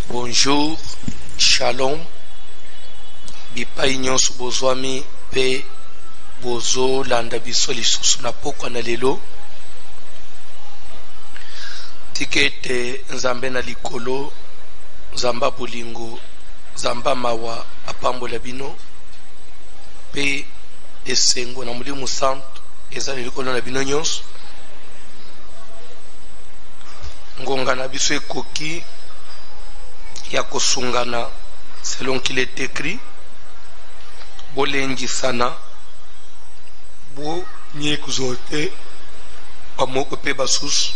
Bonjour, shalom, bipai nyonso bozwami pe bozo landa biso lisusu na pokwa na lelo tikete nzambe na likolo nzamba bolingo nzamba mawa apambola bino pe esengo na Molimo Santo eza likolo na bino nyonso ngonga na biso ekoki ya kosungana selon qu'il est écrit bolengisana bo nye kuzote pamoko pe basusu.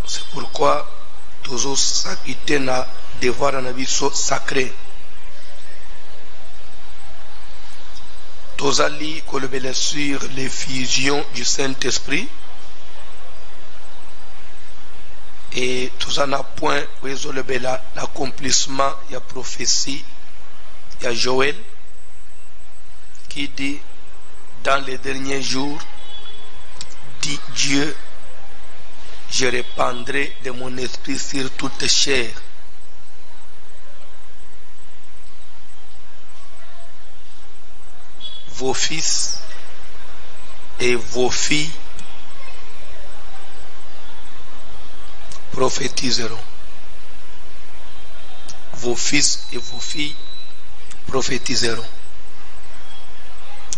C'est pourquoi tozo sakite na devoir na biso sacré tozali kolobela sur l'effusion du Saint-Esprit et tout en a point l'accomplissement de la prophétie de Joël qui dit dans les derniers jours dit Dieu, je répandrai de mon esprit sur toute chair. Vos fils et vos filles prophétiseront. Vos fils et vos filles prophétiseront.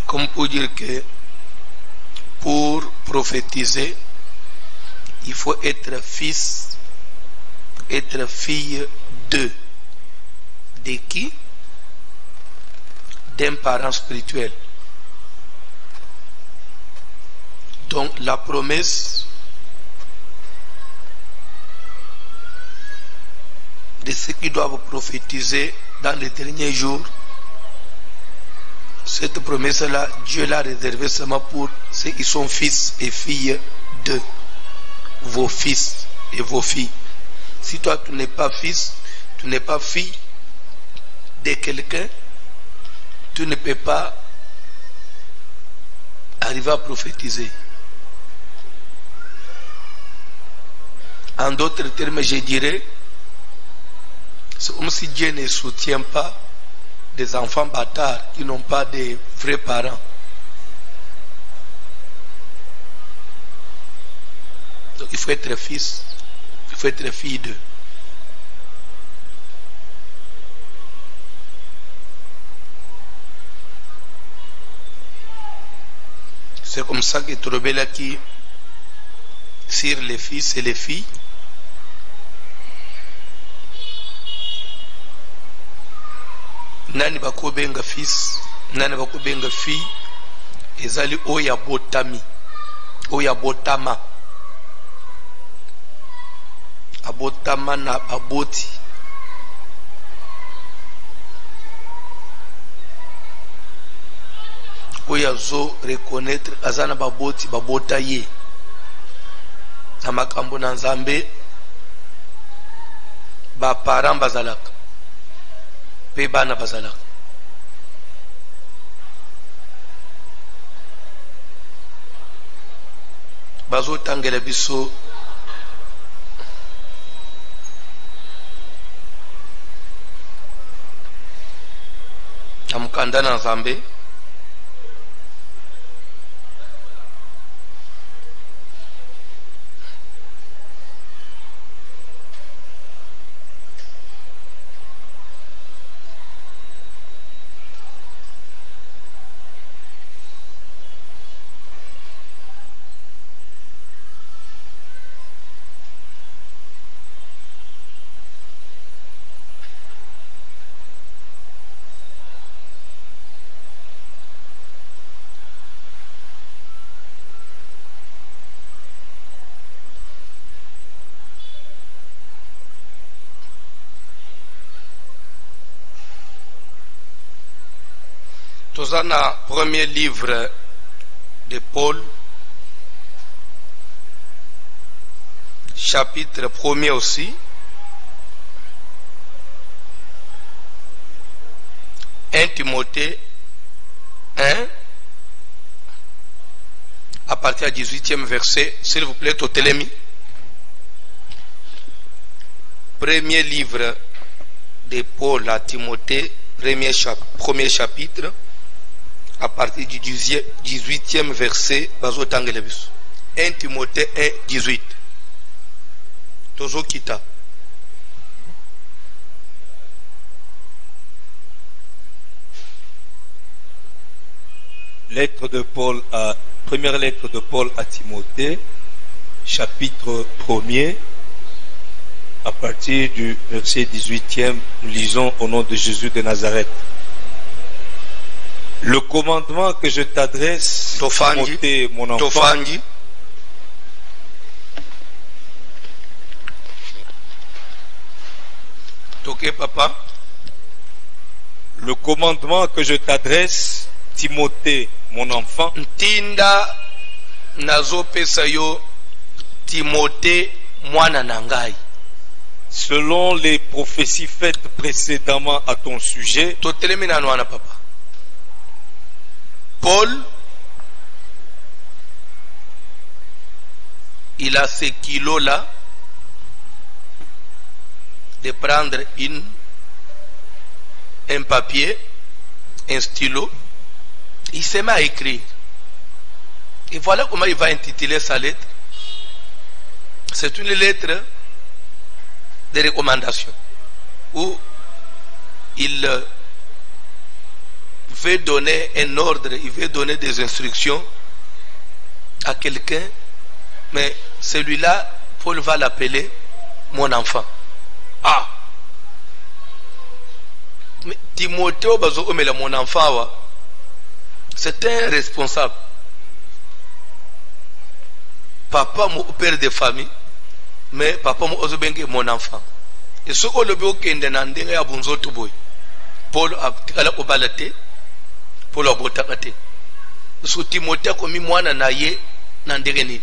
Comme pour dire que pour prophétiser, il faut être fils, être fille de qui? D'un parent spirituel. Donc la promesse de ceux qui doivent prophétiser dans les derniers jours, cette promesse-là, Dieu l'a réservée seulement pour ceux qui sont fils et filles de vos fils et vos filles. Si toi tu n'es pas fils, tu n'es pas fille de quelqu'un, tu ne peux pas arriver à prophétiser. En d'autres termes, je dirais, c'est comme si Dieu ne soutient pas des enfants bâtards qui n'ont pas de vrais parents. Donc il faut être fils, il faut être fille d'eux. C'est comme ça que Torobela qui sur les fils et les filles, nani bako benga fils, nani bako benga fille, ezali oya botami, oya botama, abotama na aboti. Oya zo reconnaître azana baboti babota ye. Na makambo na Nzambe ba parents bazalaka. Pe bana bazalaka. Bazo tangela biso amukanda na Nzambe dans le premier livre de Paul, chapitre 1er aussi, 1 Timothée 1, à partir du 18e verset, s'il vous plaît, Totelemi. Premier livre de Paul à Timothée, premier chapitre, à partir du 18e verset, 1 Timothée 1, 18. Tozo Kita. Première lettre de Paul à Timothée, chapitre 1er, à partir du verset 18e, nous lisons au nom de Jésus de Nazareth. Le commandement que je t'adresse, Timothée, mon enfant, papa. Le commandement que je t'adresse, Timothée, mon enfant, Tinda nazo pesayo Timothée mwana nangai. Selon les prophéties faites précédemment à ton sujet, papa. Paul, il a ce kilos-là de prendre un papier, un stylo, il se met à écrire. Et voilà comment il va intituler sa lettre. C'est une lettre de recommandation où il veut donner un ordre, il veut donner des instructions à quelqu'un, mais celui-là, Paul va l'appeler mon enfant. Ah! Mais Timothée, mon enfant, c'est un responsable. Papa, mon père de famille, mais papa, mon enfant. Et ce qu'on le veut qu'il a Paul a balate, Paul a botakate. So Timothée comme moi naye nandereni.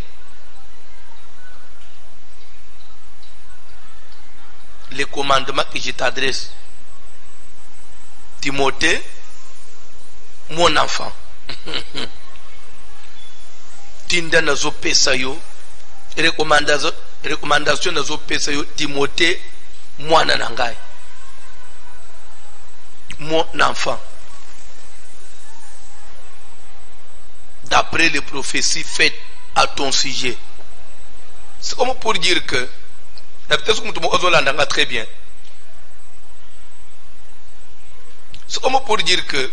Les commandements que je t'adresse, Timothée, mon enfant. Tinda nazo pesa yo, recommandation nazo pesa yo, Timothée, mwana nangai. Mon enfant. D'après les prophéties faites à ton sujet. C'est comme pour dire que, très bien. C'est comme pour dire que,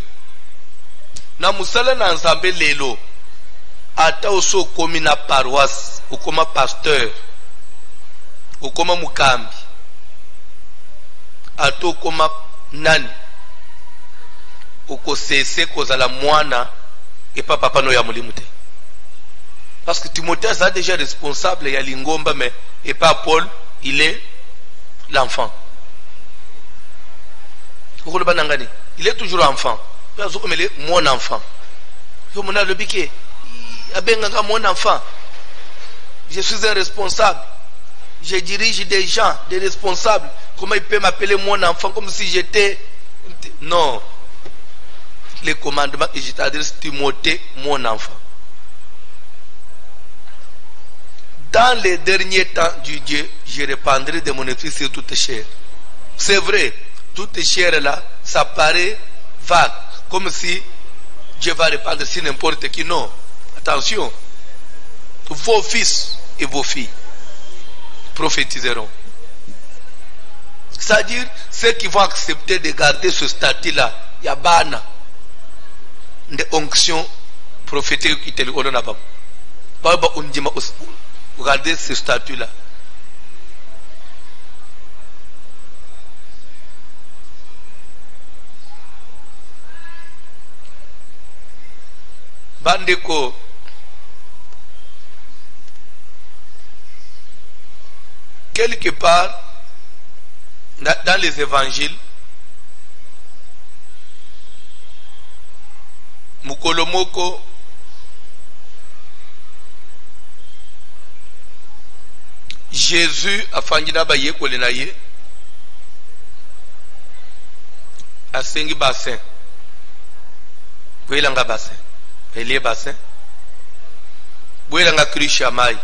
na musala na nzambe lelo, ata oso komi na paroisse, ou comme pasteur, ou comme mukambi, ato comme nani, oko cesse kozala mwana et pas papa no ya mulimu te. Parce que Timothée est déjà responsable, il y a l'ingomba, mais et pas Paul, il est l'enfant. Il est toujours enfant. Il est mon enfant. Mon enfant. Je suis un responsable. Je dirige des gens, des responsables. Comment il peut m'appeler mon enfant comme si j'étais... Non. Les commandements que je t'adresse, Timothée, mon enfant. Dans les derniers temps du Dieu, je répandrai de mon esprit sur toute chair. C'est vrai, toute chair là, ça paraît vague, comme si Dieu va répandre sur n'importe qui. Non, attention, vos fils et vos filles prophétiseront. C'est-à-dire, ceux qui vont accepter de garder ce statut-là, il y a bana de onction prophétique qui te le donne. Regardez ce statut-là. Bandeko, quelque part dans les évangiles, Mukolomoko Jésus a fangina ba yekole na ye asengi bassin bwelanga bassin ele bassin bwelanga krishamai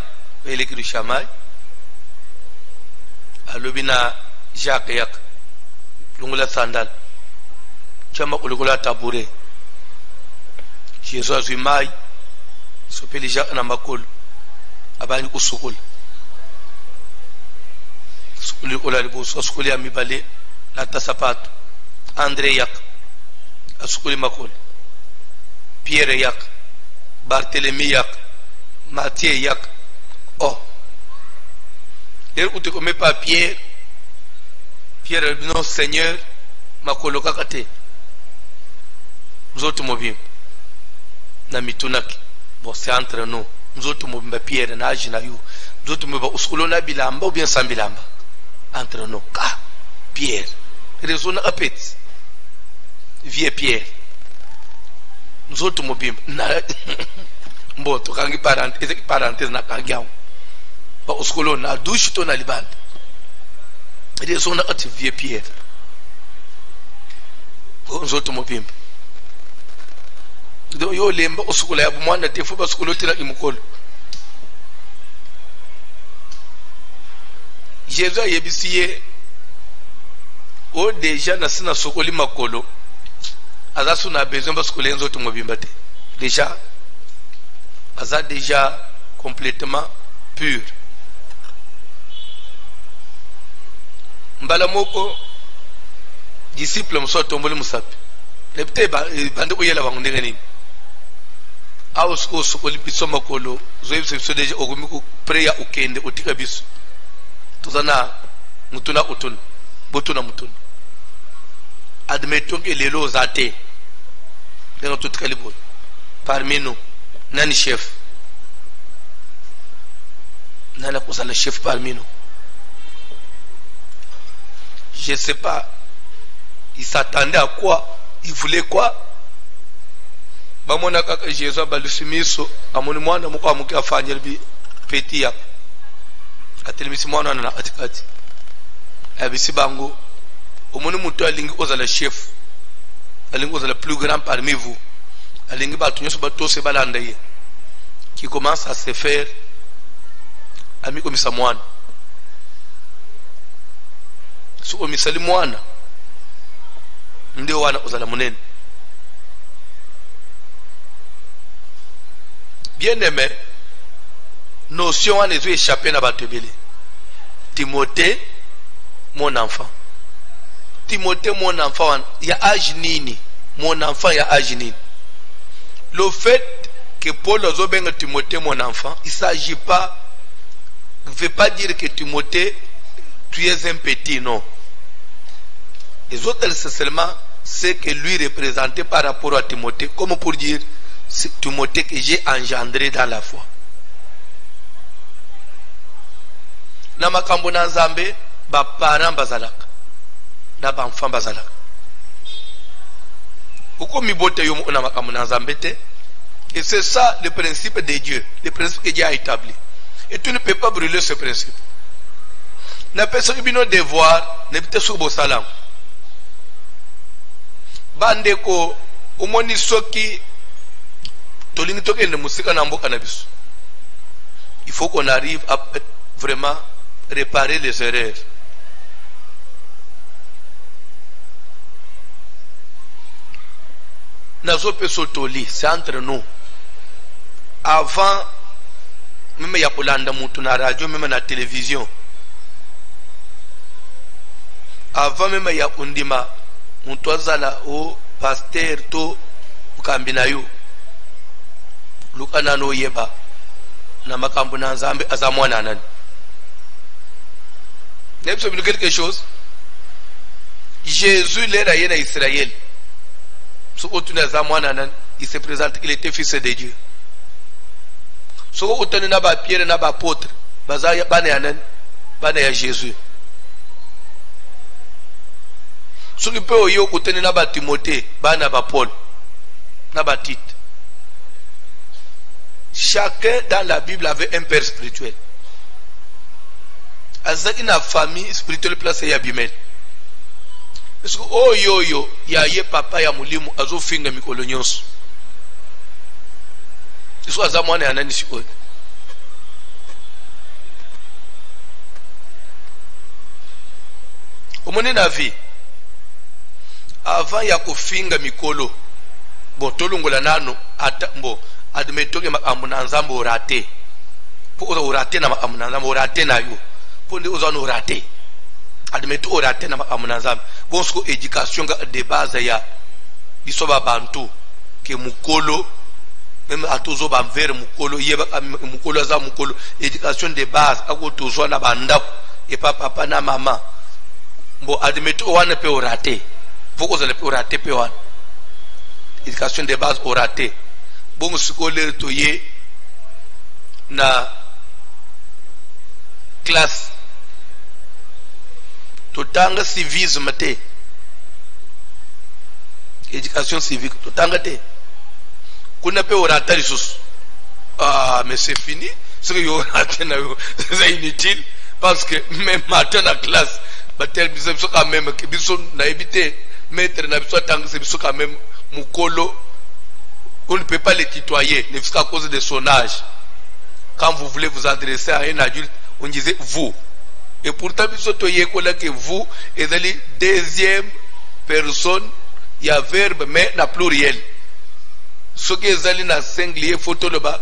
ele krishamai alobina Jacques yak lungula sandal chama ulugula tabure Jésus azui mai sopeli Jacques na makolo abani usukul sukuli ola liboso sukuli ya mibale na tasapato André yak asukuli makolo Pierre yak Barthélemy yak Matthieu yak oh yer uti ko pas Pierre non Seigneur makolo kakate mzoto mobim na mitunaki bon c'est entre nous mzoto mobimba Pierre na aji na yu mzoto mobimba uskulo na bilamba ou bien sans bilamba entre nous ka Pierre raison na apet vieux Pierre mzoto mobimba na mboto kangi parenthèse na kangiao ba uskulo na douche to na libanda raison na ati vieux Pierre mzoto mobimba do yo lemba usukula ya bumwana tefu basukulo tira imukolo Jésus yebisiye o deja na sina sokoli makolo azasu na besoin basukule nzoto mobimba te déjà aza déjà complètement pur mbala moko disciple msoto mbole musapi lepte bande uyela bangu ndenge nini awo sokoli biso makolo zoyebisa biso deja okomi ku prayer ukende utika biso tozana mutuna utuna botuna mutuna admettons que lelo zate dans toute calibre parmi nous nani chef nana kozala chef parmi nous je sais pas il s'attendait à quoi il voulait quoi bamona kaka Jésus balusimiso amoni mwana mukwa muki afanyira bi peti ya atelimisi mwana na katikati abisi bango omoni mutu alingi ozala chef alingi ozala plus grand parmi vous alingi batu nyoso batose balanda ye qui commence à se faire ami komisa mwana so omisali mwana ndio wana ozala munene. Bien aimé, notion wana ezo échappé na batebele. Timothée mon enfant. Timothée mon enfant, il y a âge nini? Mon enfant, il y a âge nini? Le fait que Paul ozobenga Timothée mon enfant, il s'agit pas, ne veut pas dire que Timothée tu es un petit, non. Les autres, c'est seulement ce que lui représentait par rapport à Timothée, comme pour dire, c'est Timothée que j'ai engendré dans la foi. Na makambo na nzambe, ba parents bazalaka, na ba enfant bazalaka. Uko mibote yo na makambo na nzambe te. Et c'est ça le principe de Dieu, le principe que Dieu a établi. Et tu ne peux pas brûler ce principe. Na personne bino devoir, ne peut sur bo salam. Bandeko umoni soki tolingi tokende musika na mboka na biso. Il faut qu'on arrive à vraiment réparer les erreurs. Nazo pesotoli, c'est entre nous. Avant même ya polanda mutu na radio, même na télévision. Avant même ya undima mutu azala o pasteur to ukambina yo. Luka nano yeba na makambo na nzambe azamwana nani. N'est-ce pas quelque chose? Jésus l'era yena Israël. Il se présente qu'il était fils de Dieu. Si vous avez Pierre et apôtre, vous avez Jésus. Si vous avez Timothée, vous avez Paul, vous avez Tite. Chacun dans la Bible avait un père spirituel. Azaki na famille spirituelle placée à Bimel. Parce que oh yo yo ya ye papa ya mulimu azo finga mikolo nyonso. Iso azamwana ya nani sikoyo. omoni na vie avant ya kofinga mikolo bon tolongola nano ata bon admetoke makambo na nzambe orate po orate na makambo na nzambe orate na yo po nde ozana orate admeto orate na makambo na nzambe bon siko éducation de base ya biso ba bantu ke mukolo même atozo ba mvere mukolo yeba mukolo za mukolo éducation de base akotozwa na bandako et papa na mama bon admeto wana pe orate faut que vous orate pe wana éducation de base orate bon scolaire to ye na classe to tanga civisme te éducation civique to tanga te kuna pe orate lisusu mais c'est fini ce que yo orate na yo c'est inutile parce que même matin na classe batel biso quand même que biso na éviter maître na biso tanga c'est biso quand même mukolo. On ne peut pas les tutoyer, ne fût qu'à cause de son âge. Quand vous voulez vous adresser à un adulte, on disait vous. Et pourtant, que vous êtes la deuxième personne, il y a verbe, mais la pluriel. Ce qui est allé dans singulier, photo le bas.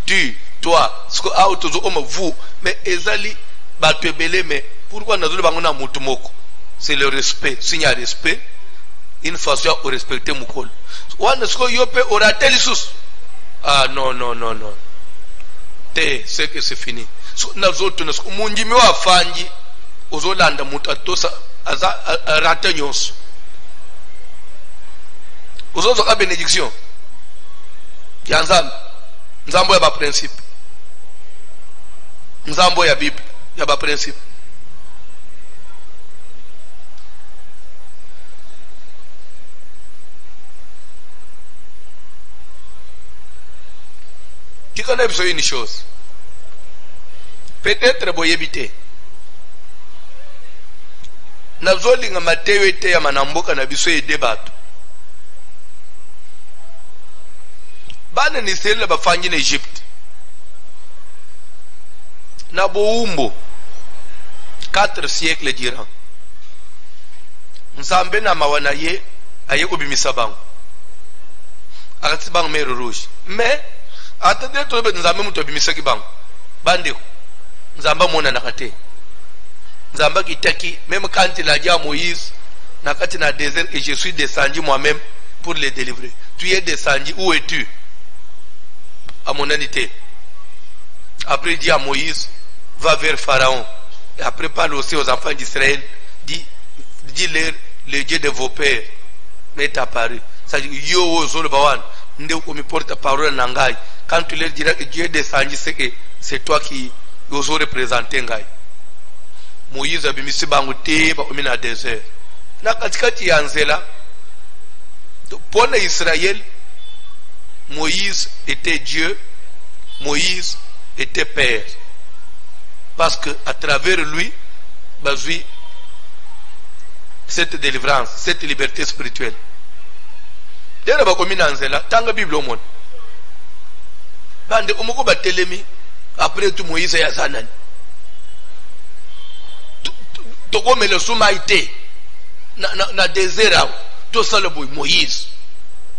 Tu, toi, ce que vous, mais ezali, mais pourquoi nous avons c'est le respect. S'il y a respect, une façon de respecter mon col. Wana sko yope orate lisusu. Ah non. C'est que c'est fini. So nazoto nasko munjimi wa fanji ozolanda mutatosa aza rate nyonso. Ozozo ka bénédiction. Ya nzambo ya ba principe. Nzambo ya Bible ya ba principe. Tu connais une chose. Peut-être boye bité. Nazoli nga Mateo ete ya manamboka na biso ede bato. Bana ni sele bafanyi na Egypte. Na boumbo 4 siècles durant. Nzambe na mawana ye aye obimisa bango. Akati bango mer rouge. Mais attendez to be nzambe muto bimisa ki bango. Bande nzamba mona nakate. Nzamba kitaki même quand il a dit à Moïse nakati na désert et je suis descendu moi-même pour les délivrer. Tu es descendu, où es-tu? À mon anité. Après il dit à Moïse va vers Pharaon et après parle aussi aux enfants d'Israël, dis-leur le Dieu de vos pères m'est apparu. Ça dit yo zolbawan nde ko mi porte parole nangai. Quand tu leur diras que Dieu est descendu, c'est que c'est toi qui os représenter ngai. Moïse abimisi bango te ba omina désert. Na katikati ya nzela pour Israël, Moïse était Dieu, Moïse était Père. Parce que à travers lui, bazui cette délivrance, cette liberté spirituelle. Dès ba komina nzela, tanga Bible au monde. Bande omoko batelemi après tout Moïse ya zanan. Toko mele soumaité na désert to sala boy Moïse.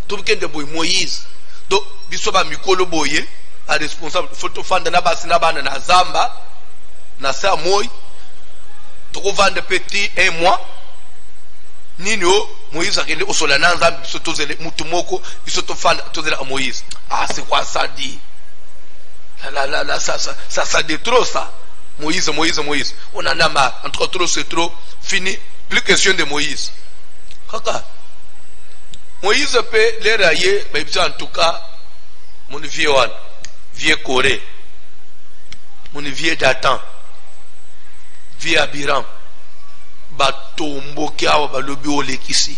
To bikende boy Moïse. Do bisoba mikolo boye a responsable photo fanda na basi na bana na zamba na sa moy. Toko vande petit un mois. Nino Moïse a kende osola na nzambe biso tozele mutu moko biso to fanda tozela a Moïse. Ah c'est quoi ça dit? Ça dit trop ça. Moïse. On en a marre. Entre trop c'est trop. Fini. Plus question de Moïse. Kaka. Moïse peut les railler. Mais en tout cas, mon vieux Corée. Mon vieux Datan. Vieux Abiram. Batombo kiawa balobi olekisi.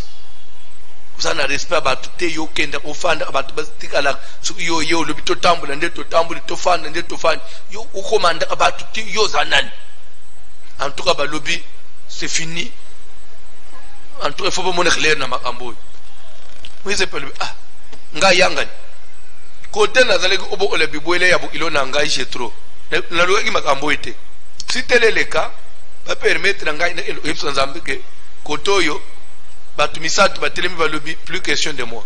Vous en avez respect à tout yo kenda ofanda à batikala yo le bito tambula nde to tambuli to fanda nde to fanda yo ukomanda à tout yo zanan. En tout cas balobi c'est fini. En tout cas il faut pas mon clair na makambo. Oui c'est pas le nga yanga. Côté nazale ko obo ole bibwele ya bukilo na nga jetro. Na lo ki makambo ite. Si tel est le cas, ba permettre ngai na yebisa nzambe ke kotoyo batu misatu batelemi balobi plus question de moi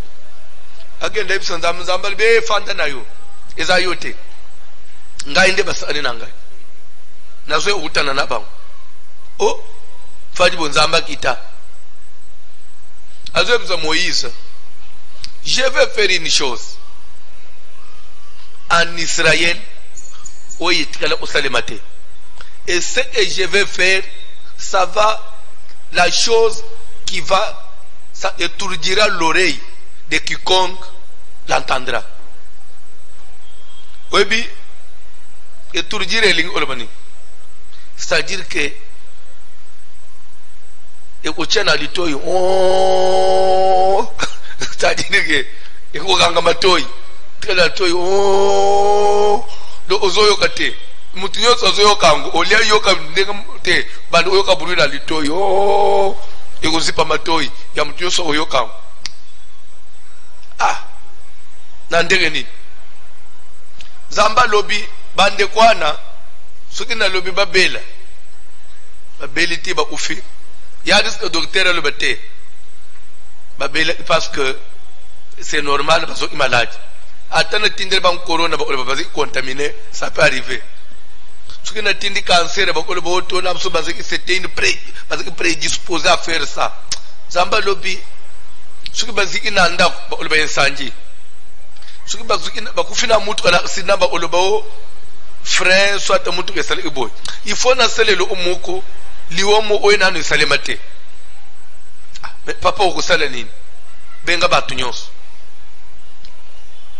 agenda yebisa nzambe nzambe be fanda nayo eza yote ngai nde basani na ngai nazo utana na bango o fadi bonzamba kita azo yebisa Moïse je vais faire une chose en Israël et ce que je vais faire, ça va, la chose qui va, ça étourdira l'oreille de quiconque l'entendra. Oui, bien, étourdir les lignes, c'est-à-dire que, écoutez, c'est-à-dire que, écoutez, tela toy o do ozoyo kate mutu nyo ozoyo kango olia yoka ndenge te bando yoka bulula litoy o ekuzipa matoy ya mutu nyo oyo kango na ndenge ni zamba lobi bande kwana soki na lobi babela babeliti ba kufi ya risque docteur le bete babela parce que c'est normal parce que malade atana tindel bang corona ba ole bazi contaminé ça peut arriver soki na tindi cancer ba ole bo to na so bazi c'était une prédisposé à faire ça zamba lobi soki bazi inanda ba ole ba sanji soki bazi ba kufina mutu kana sinamba ole ba frère soit mutu ke sale iboy il faut na sele lo umuko liwomo oyina no salemate mais papa ko sala nini benga batu nyonso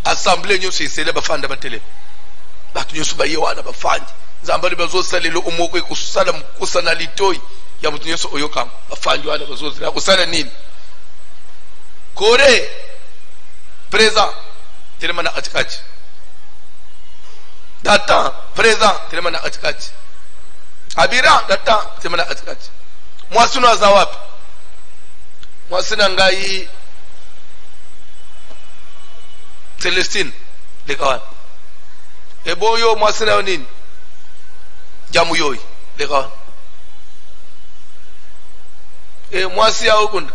assemblée nyonso isele bafanda batele batu nyonso baye wana bafandi nzamba bazo salelo umoko ikusala mkusana litoi ya mutu nyonso oyokam bafandi wana bazo zira kusala nini kore présent telemana atikachi data présent telemana atikachi abira data telemana atikachi mwasuna za wapi mwasina ngai Celestine lekawan eboyo mwasina nini jamu yoy lekawan mwasi ya ukunda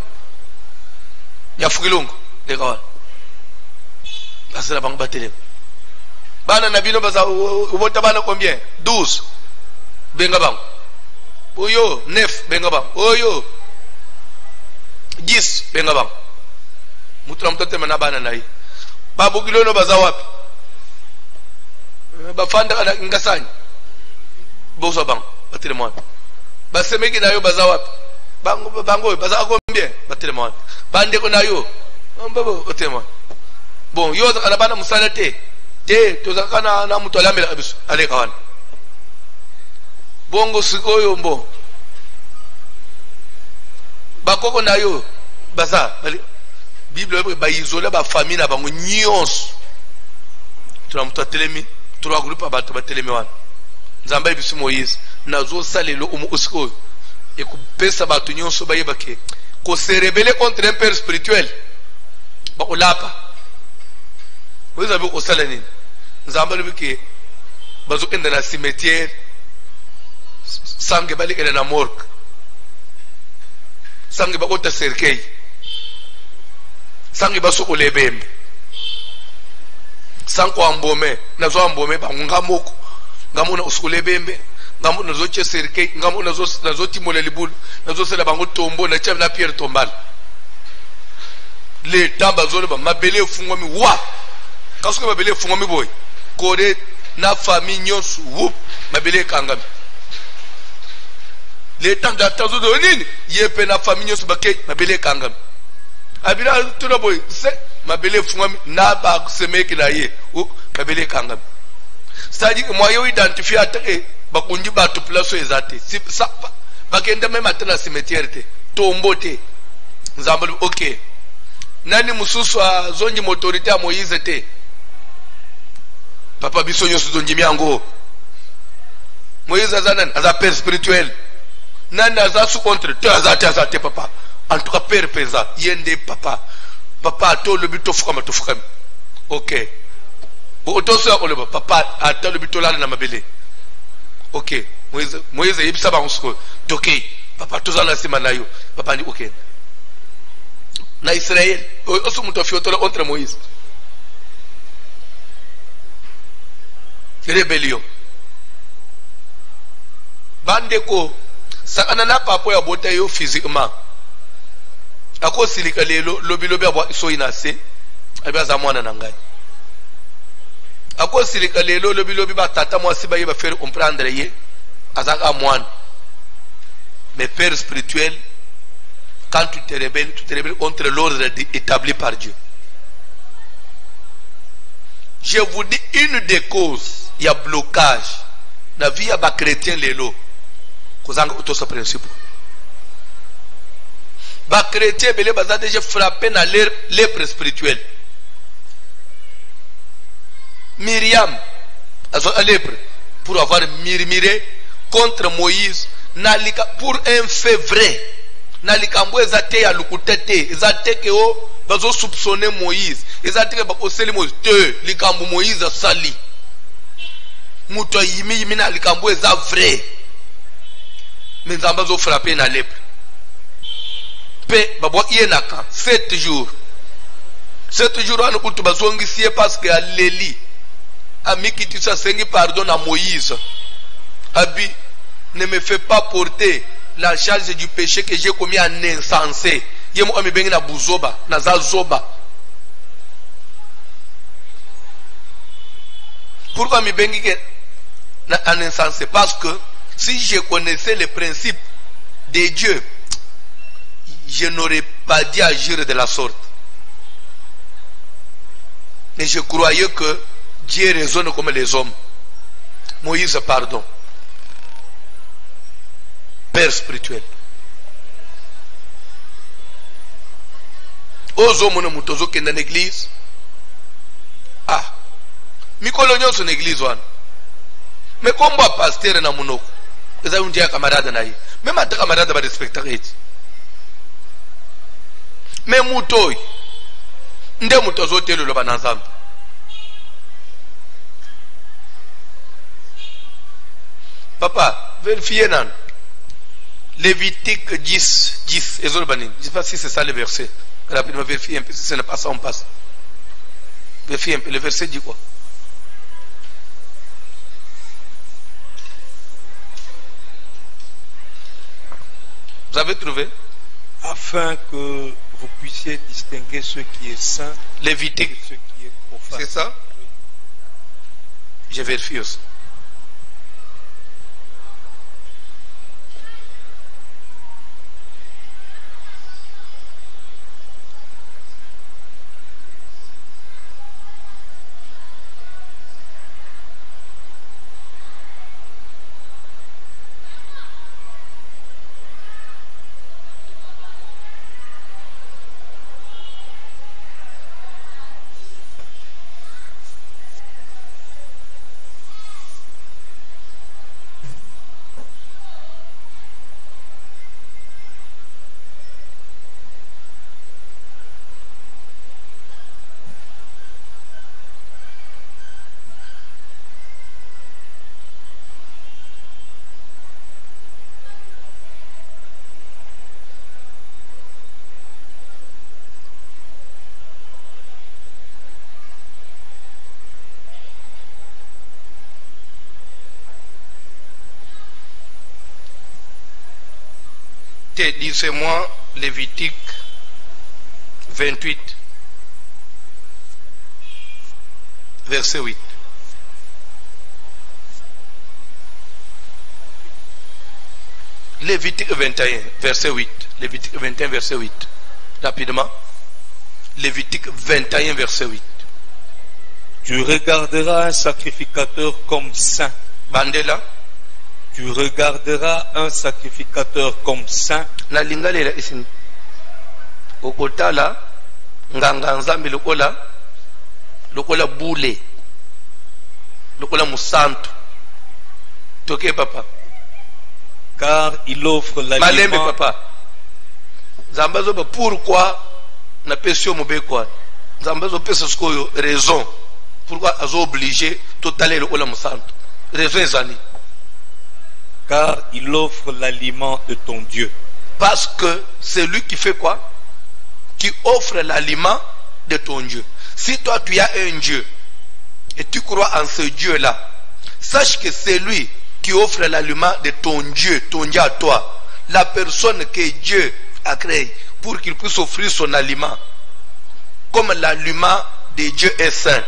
nyafugilungu lekawan asira bang batele bana nabino baza ubota bana combien 12 benga bang oyo 9 benga bang oyo 10 benga bang mutu mtote mana bana nai babu kilono baza wapi bafanda kana ngasanya boso bang batile mwana basemeki nayo baza wapi bango baza combien batile mwana bande ko nayo mbabo batile mwana bon yo kana bana musala te to zakana na mutu alamela abisu ale kawana bongo sikoyo mbo bakoko nayo baza Bible ba isoler ba famille na bango nyonso tuna mutu atelemi trois groupes abatu batelemi wana nzamba ibisu Moïse nazo salelo umu usiko et ku pesa batu nyonso bayeba ke ko se rebeller contre un père spirituel ba olapa vous avez au salanine nzamba libike bazo kenda na cimetière sange bali kenda na morgue sange ba kota cercueil sangi basoko lebembe sanko ambome nazo ambome bangunga moko ngamuna usukule bembe ngamuna nazo cheserke ngamuna nazo timole libulu nazo sela bango tombo na chef na Pierre Tombal le tamba zone ba mabele fungwa mi wa kasuka mabele fungwa mi boy kore na famille nyonso wup mabele kangami le tanda tazo do nini yepe na famille nyonso bake mabele kangami abira tuno boy se mabele fungami na ba semeki na ye o mabele kangami c'est-à-dire que moi yo identifier atake bakunji batu place ezate si ça bakenda même atana cimetière te tombo te nzambali OK nani mususu zonji autorité a Moïse te papa biso nyoso zonji miango Moïse azanan aza père spirituel nani aza contre te azate papa en tout cas père présent yende papa to le bito fukama to fukami OK bo otoso papa ata le bito la na mabele OK Moïse yebisa ba onsko ok papa tozala sima na yo papa ndi ok na Israël oso muto fiotola contre Moïse rébellion bandeko sakana na papa ya bota yo physiquement ako silika lelo lobi abwa so inase abia za mwana na ngai ako silika lelo lobi ba tata mwasi ba yeba faire comprendre ye azaka mwana mais père spirituel quand tu te rebelles contre l'ordre établi par Dieu. Je vous dis une des causes, il y a blocage la vie ya ba chrétien lelo kozanga utosa principe ba chrétien belé baza déjà frappé na leur lèpre spirituelle. Myriam azo a lèpre pour avoir murmuré contre Moïse nalika pour un fait vrai nalikambo ezate ya lukutete ezate ke o bazo soupçonner Moïse ezate ke ba oseli Moïse te likambo Moïse sali muto yimi na likambo eza vrai mais nzamba zo frapper na lèpre pe babo yenaka 7 jours anu kutu bazongisie parce que aleli amikiti sa sengi pardon à Moïse abi ne me fais pas porter la charge du péché que j'ai commis en insensé yemo ami bengi na buzoba na zazoba pourquoi mi bengi que en insensé parce que si je connaissais les principes de Dieu je n'aurais pas dû agir de la sorte. Mais je croyais que Dieu raisonne comme les hommes. Moïse, pardon. Père spirituel. Aux hommes mutozo qui dans l'église. Ah. Mikolo nyo son église wan. Mais comme moi pasteur na munoko. Eza un dia camarade na yi. Même ata camarade ba respecter. Mais mutoy nde mutozo telo lo banazam. Papa, vérifiez nan. Lévitique 10. Ezolbanin. Je ne sais pas si c'est ça le verset. Rapidement, vérifiez un peu. Si ce n'est pas ça, on passe. Vérifiez un peu. Le verset dit quoi? Vous avez trouvé? Afin que vous puissiez distinguer ce qui est saint Lévitique. et ce qui est profane. C'est ça? Je vérifie aussi. Lisez-moi Lévitique 28, verset 8. Lévitique 21, verset 8. Lévitique 21, verset 8. Rapidement. Lévitique 21, verset 8. Tu regarderas un sacrificateur comme saint. Bandela. Tu regarderas un sacrificateur comme saint. Na lingalela isin. Okotala nganga nzambi lokola bule. Lokola musantu. Toke papa. Car il offre l'aliment. Malembe papa. Zambazo ba pourquoi na pesio mobekwa. Zambazo pesa skoyo raison. Pourquoi azo obligé totaler lokola musantu. Raison ezali. car il offre l'aliment de ton Dieu. Parce que c'est lui qui fait quoi? Qui offre l'aliment de ton Dieu. Si toi tu as un Dieu et tu crois en ce Dieu-là, sache que c'est lui qui offre l'aliment de ton Dieu à toi. La personne que Dieu a créée pour qu'il puisse offrir son aliment. Comme l'aliment de Dieu est saint.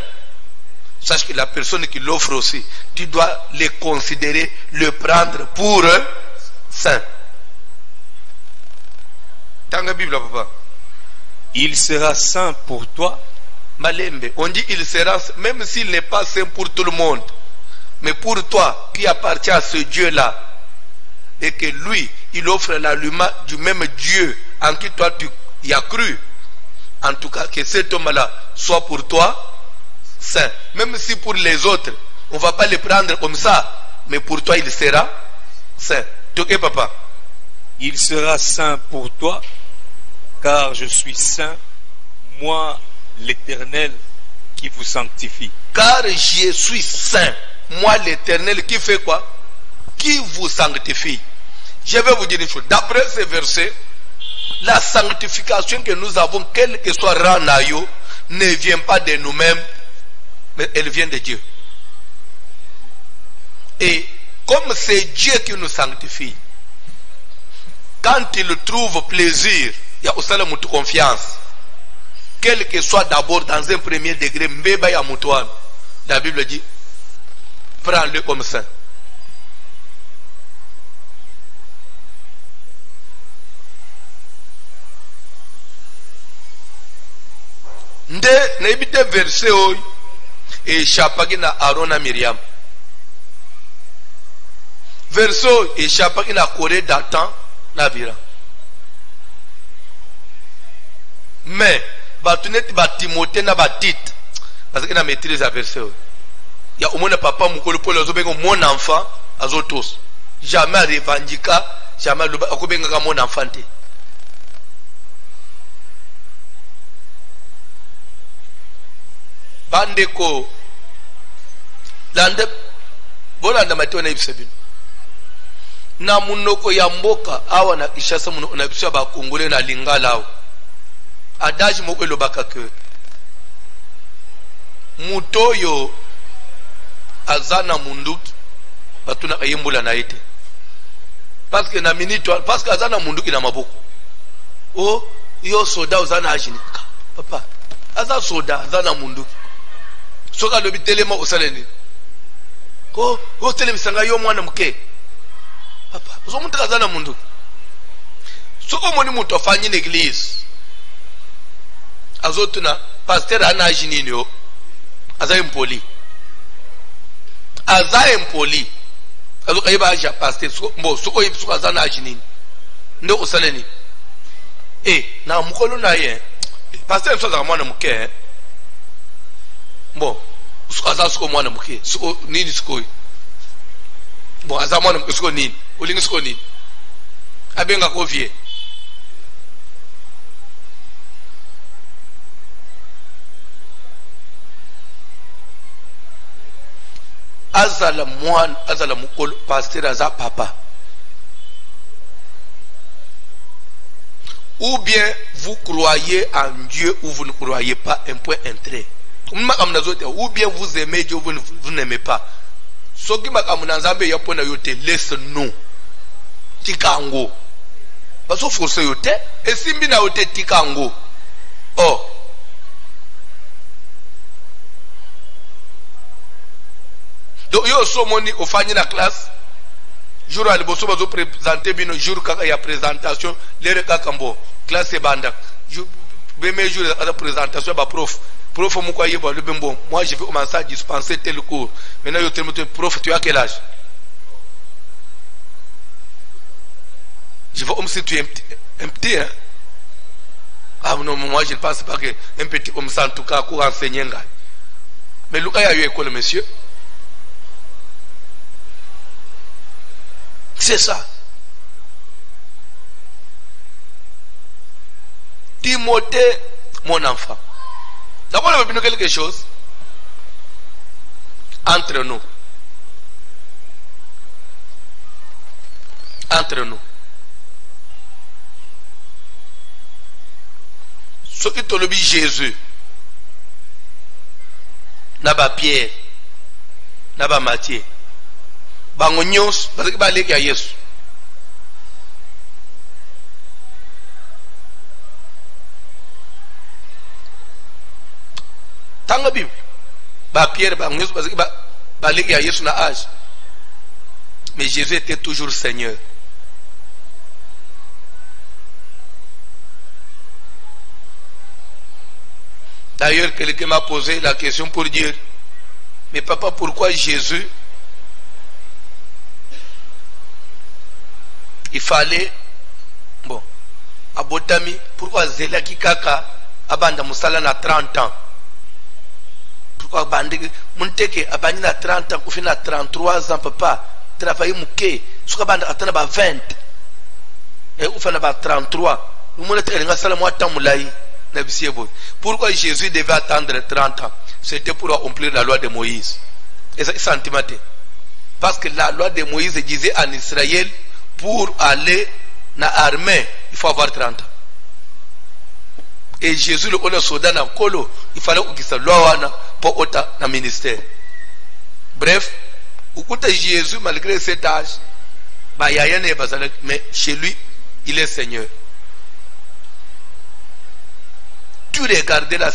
Sache que la personne qui l'offre aussi, tu dois le considérer, le prendre pour saint. Dans la Bible, papa. Il sera saint pour toi. Malembe, on dit il sera, même s'il n'est pas saint pour tout le monde, mais pour toi qui appartient à ce Dieu-là, et que lui, il offre l'aliment du même Dieu en qui toi tu y as cru. En tout cas, que cet homme-là soit pour toi saint. Même si pour les autres, on ne va pas les prendre comme ça, mais pour toi, il sera saint. Ok, papa? Il sera saint pour toi, car je suis saint, moi l'Éternel qui vous sanctifie. Car je suis saint, moi l'Éternel qui fait quoi? Qui vous sanctifie. Je vais vous dire une chose. D'après ce verset, la sanctification que nous avons, quel que soit rang naïo, ne vient pas de nous-mêmes, mais elle vient de Dieu. Et comme c'est Dieu qui nous sanctifie, quand il trouve plaisir, il y a aussi la confiance. Quel que soit d'abord dans un premier degré, la Bible dit, prends-le comme saint. Nde na ibite verset oy e chapaki na Aaron na Miriam. Verset oy e chapaki na Corée Dathan na Bira. Mais batuneti ba Timothée na ba Tite parce que na maîtrise à verset oy. Ya omona papa mukolo polo azobenga mon enfant azotos. Jamais revendica, jamais akobenga mon enfant te. Bandeko lande bolanda matona ibisebino na munoko ya mboka awa na Kishasa munoko na bisha ba Kongole na Lingala awa adaji moko elobaka ke mutoyo azana munduki batuna ayembula na ete parce que na minute parce que azana munduki na maboko oh yo soda uzana ajinika papa aza soda azana munduki soka lobi telema osaleni ko o telemisanga yo mwana muke papa zo muntu kazana mundu soko moni muntu afanye l'église azotuna pasteur ana ajinini yo aza impoli azoka yeba aja pasteur soko yibi soko azana ajinini ndo osaleni na mukolo na ye pasteur msoza mwana muke bon aza suko mwana muke suko nini suko bon aza mwana muke suko nini ulingi suko nini abenga ko vie azala mwana azala mukolo pasteur aza papa ou bien vous croyez en Dieu ou vous ne croyez pas, un point entré. Ou bien vous aimez Dieu ou vous n'aimez pas. Ce qui m'a dit que laisse-nous. Tikango. Parce que force yote. Et si mbina yote tikango. Oh. Donc yo so moni ofanye na classe. Jour à l'ebosso bazo présenter bino jour kaka ya présentation lere kaka mbo classe banda. Beme jour à la présentation ba prof. Prof, moi je vais commencer à dispenser tel cours. Maintenant, je te prof, tu as quel âge? Je vois comme si tu es un petit, hein? Ah non, moi je ne pense pas qu'un petit comme ça, en tout cas, cours enseigner. Mais Lucas a eu école, monsieur. C'est ça. Timothée, mon enfant. D'abord, on va dire quelque chose entre nous. entre nous. Ce qui te le dit Jésus, n'a pas Pierre, n'a pas Matthieu, bangonyos parce que balé ya Yesu. Tanga Bible, ba Pierre bangonyos parce que balé ya Yesu na âge. Mais Jésus était toujours Seigneur. D'ailleurs, quelqu'un m'a posé la question pour dire, mais papa, pourquoi Jésus, il fallait, bon, à Botami, pourquoi Zéla Kikaka, Abanda Moussala na 30 ans? Pourquoi Bandi, Monteke, Abandi na 30 ans, ou fin na 33 ans, papa, travailler mouké, soit Banda atteint 20, et ou fin na 33, ou mon être, il y a salam moi tant moulaï. Pourquoi Jésus devait attendre 30 ans? C'était pour accomplir la loi de Moïse. Et c'est sentiment. Parce que la loi de Moïse disait en Israël, pour aller dans l'armée, il faut avoir 30 ans. Et Jésus, le soldat dans le colo, il fallait qu'il se loi pour être dans le ministère. Bref, Jésus, malgré cet âge, mais chez lui, il est Seigneur. Tu regarderas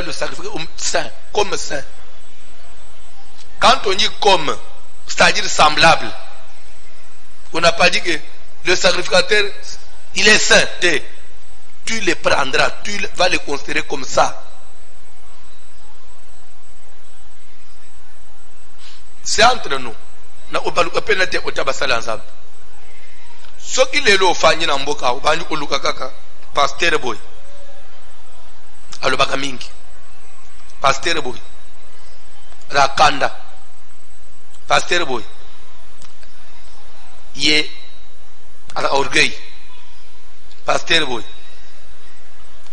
le sacrifice comme saint. Quand on dit comme, c'est-à-dire semblable, on n'a pas dit que le sacrificateur, il est saint. Tu le prendras, tu vas le considérer comme ça. C'est entre nous. Ce qui est là au Fanny Namboka, au Bani Olukakaka, pasteur boy. Alobaka mingi pasteur boy rakanda pasteur boy ye ala orgueil pasteur boy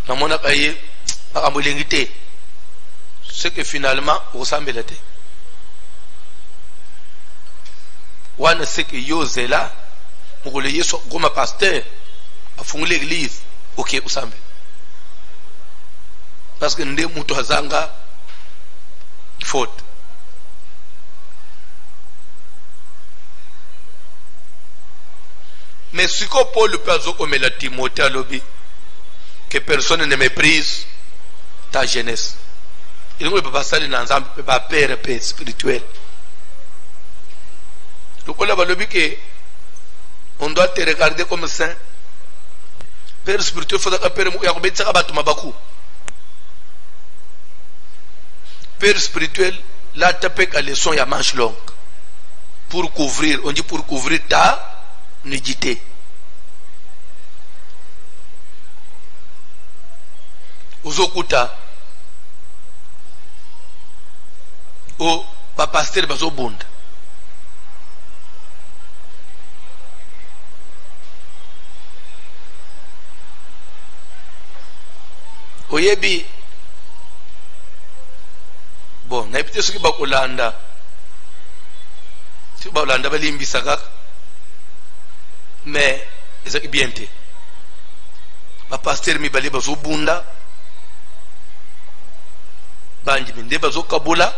namona kaye akambolengite ce que finalement osambelete wana ce que yozela mukole yeso goma pasteur afungule l'église OK usambe. Parce que nous sommes faute. Mais ce que Paul peut dire comme la Timothée a lobby, que personne ne méprise ta jeunesse. Il ne peut pas salir dans un père spirituel. Donc on a lobby que on doit te regarder comme saint. Père spirituel, il faut que père Mabakou. Père spirituel, là, tu peux que les sons à manche longue. Pour couvrir, on dit pour couvrir ta nudité. Ozokuta, o pasteur bazo bunda. Oyebi, bon, na epite soki bakolanda soki bakolanda balimbisa kaka mais ezaki bien te bapaster mibale bazobunda bandimi nde bazokabula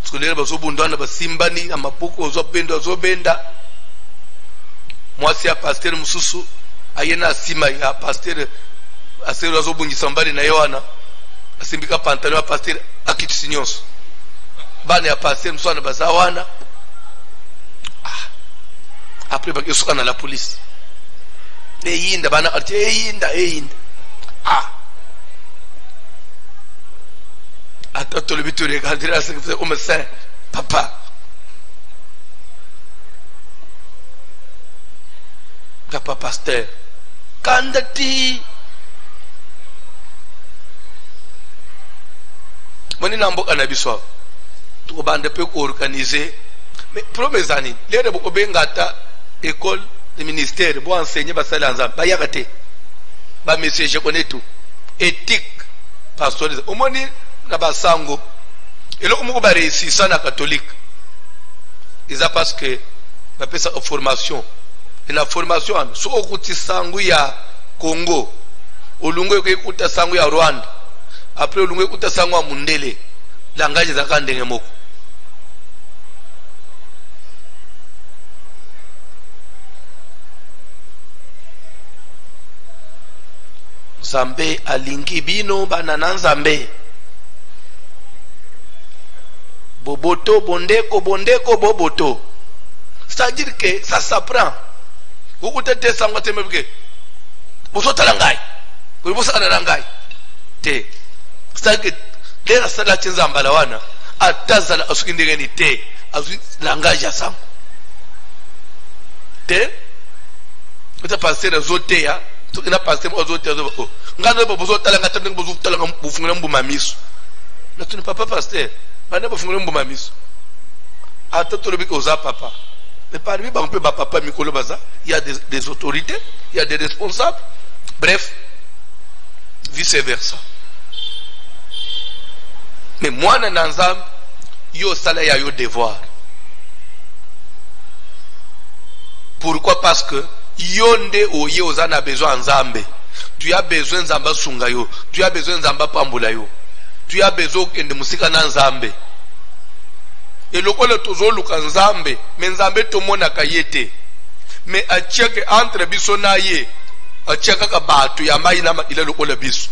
soki lelo bazobunda wana basimbani na maboko azobenda mwasi ya paster mosusu aye na nsima ya paster aseri azobungisa mbali na ye wana asimbika pantalon ya pasteur akitisi nyonso bana ya pasteur mswana baza wana après bakesuka na la police eyinda bana ati eyinda attends le but de regarder là c'est comme ça papa pasteur kandati moni na mboka na biso to bande pe ko organiser mais promesse ani lere boko bengata école de ministère bo enseigner ba sala nzamba ba yakate ba monsieur je connais tout éthique pastoral omoni na basango eloko moko ba réussir ça na catholique isa parce que bapesa formation. Et la formation, si on écoute sangu ya Congo, olungo écoute sangu ya Rwanda, après olungo écoute sangu ya Mundele, langage zaka ndenge moko. Nzambe alingi bino banana Nzambe. Boboto, bondeko, bondeko, boboto. C'est-à-dire que ça s'apprend. Vous écoutez ça, vous écoutez. Vous êtes langai. Vous êtes langai. C'est-à-dire que dès la salle de Nzambalawana, à Tazala, à ce qu'il y a te, à ce langage à ça. Vous êtes passé dans les autres, vous êtes passé dans les autres. Vous êtes passé dans les autres, vous êtes passé dans les autres. Tu n'es pas pasteur. Papa. Mais parmi papa Mikolo Baza, il y a des autorités, il y a des responsables. Bref, vice versa. Mais moi, Nanzam, yo sala ya yo devoir. Pourquoi? Parce que yonde oye ozana besoin Nzambe. Tu as besoin Nzamba Sungayo, tu as besoin Nzamba Pambulayo. Tu as besoin de musika na Nzambe. Et le kole tozo luka Nzambe, mais Nzambe tomona kayete. Mais acheke entre biso na ye, acheka ka batu ya mai na ile le kole biso.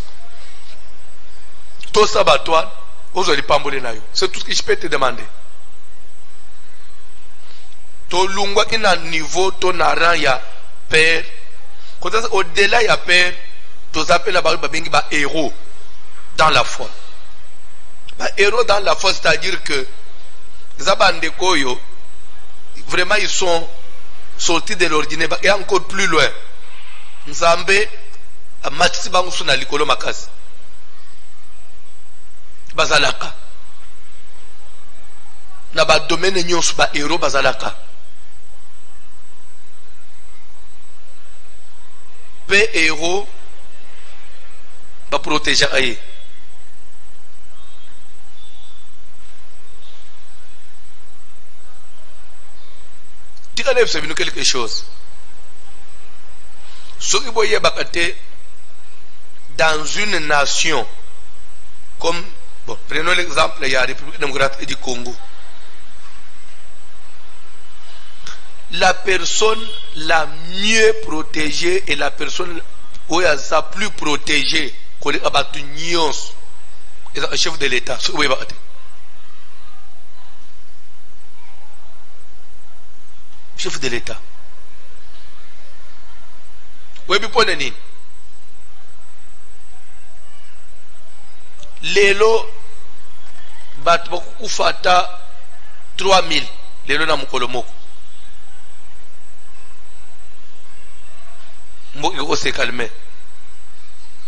To sabatwa, ozo li pambole na yo. C'est tout ce que je peux te demander. To lungwa ina niveau to na rang ya père. Quand au-delà ya père, to s'appelle ba bengi ba héros dans la foi. Bah, héros dans la foi, c'est-à-dire que Zabande Koyo, vraiment ils sont sortis de l'ordinaire et encore plus loin. Nzambe a matisi bango suna likolo makasi. Bazalaka. Na ba domaine nyonso ba héros bazalaka. Pe héros ba protéger aye. C'est venu quelque chose. Ce qui voyait dans une nation, comme, bon, prenons l'exemple de la République démocratique du Congo. La personne la mieux protégée et la personne où elle est plus protégée, c'est le chef de l'État. Chef de l'État. Oui, mais Lelo bat ufata 3000 lelo na mukolomoko. Mboki ko se calmer.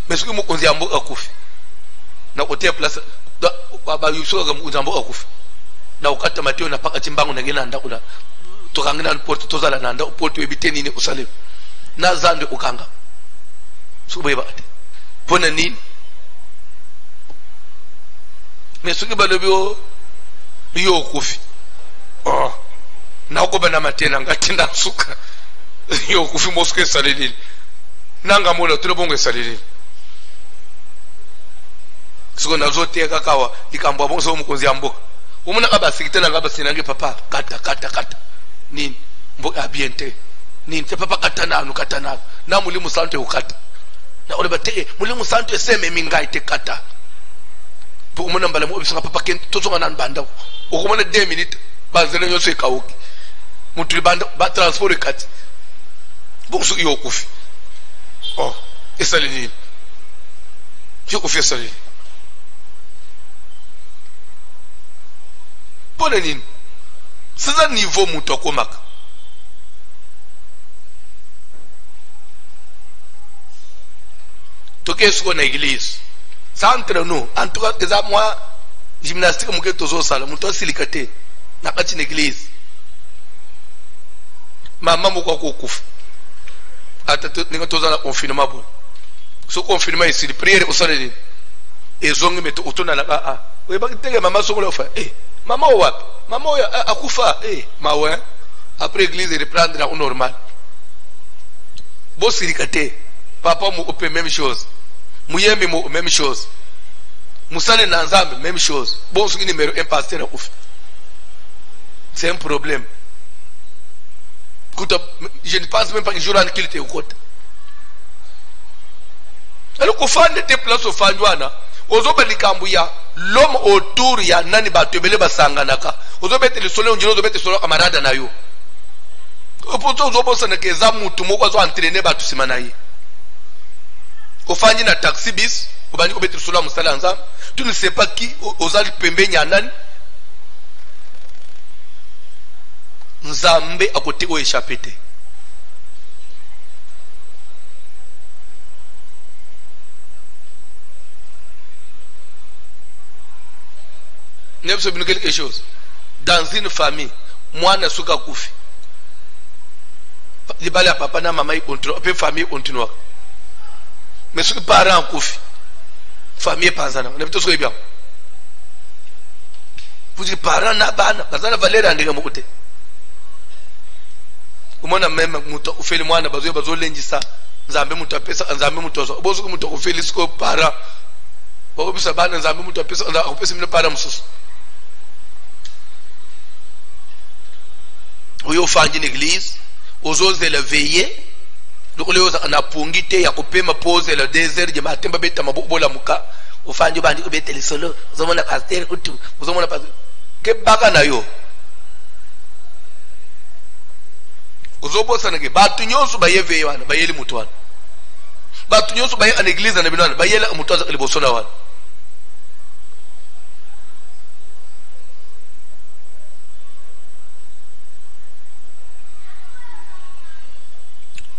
Mais ce que mokonzi amboka kufi. Na kote place ba yuso ga mboka kufi. Na ukata mateo na paka timbango na ngena ndakula. Tokangina porte tozala nanda porte ebiteni ni usale na zande ukanga subeba ate pona ni mesuki balobyo yo kufi oh na ko bana matena ngatinda suka yo kufi moske salili nanga mola tulobongo salili siko nazote kakawa ikambwa bonso mukonzi amboka umuna kabasikitana ngabasinange papa kata nini mboka abiente nini te papa katanano na mulimu santo ukata na ole bate mulimu santo eseme mingai te kata po umona mbala mo bisinga papa ken tozonga nan banda ukomona 2 minutes bazele nyose kawuki mutu banda ba transport kati bonso iyo kufi oh esale nini yo kufi esale pole nini. C'est un niveau moutokomak. Toké ce qu'on a église. Ça entre nous. En tout cas, moi, gymnastique, je suis toujours sale. Je suis silicaté. Je suis une église. Maman, je suis kouf. Je suis un confinement. Ce confinement ici, prière au soleil. Et je me mets autour de la maman. Oui, maman, maman, wapi? Mama akufa mawe après l'église reprendra au normal. Bon sirikate, papa mou opé même chose, mouyembe mou même chose, moussane nanzambe même chose. Bon ce qui numéro un pasteur à ouf. C'est un problème. Je ne pense même pas que je rentre qu'il était au côté. Alors qu'on fait des places au Fandouana, aux autres Likambouya, l'homme autour ya nani batubele basanganaka, aux autres le soleil, on dit solo camarade nayo. Au point où on s'en est que Zamou, tout le monde va entraîner Batusimanaï. Au Fandi na taxi bis, au Bani Obet Sola Moussalanzam, tu ne sais pas qui, aux Al Pembe Nyanan, Nzambe à côté où échappé. N'est-ce pas quelque chose? Dans une famille, moi, je suis koufi. Il y a papa na maman, il continue. Après, famille continue. Mais ce que parents koufi, famille pas ça. On est plutôt bien. Vous dites parents na ban, parce que la valeur en dégâts côté. Au moins même muto fait le mois na bazo lendi ça. Nzambe muto pesa, nzambe muto so. Bozo muto fait le sco parents. Bon, bisa ban nzambe muto pesa, on peut se mettre parents musus. Ou au fond d'une église, aux autres de la veillée, donc on a pungité, ya coupé ma pose le désert de matin, babeta ma bola muka, au fond du bandi, obété les solos, vous avez un pasteur, vous avez un pasteur. Que bagana yo? Aux autres, ça n'a que batunyo sous baye veillant, baye les moutouans. Batunyo sous baye en église en ébinan, baye les moutouans les bossonawan.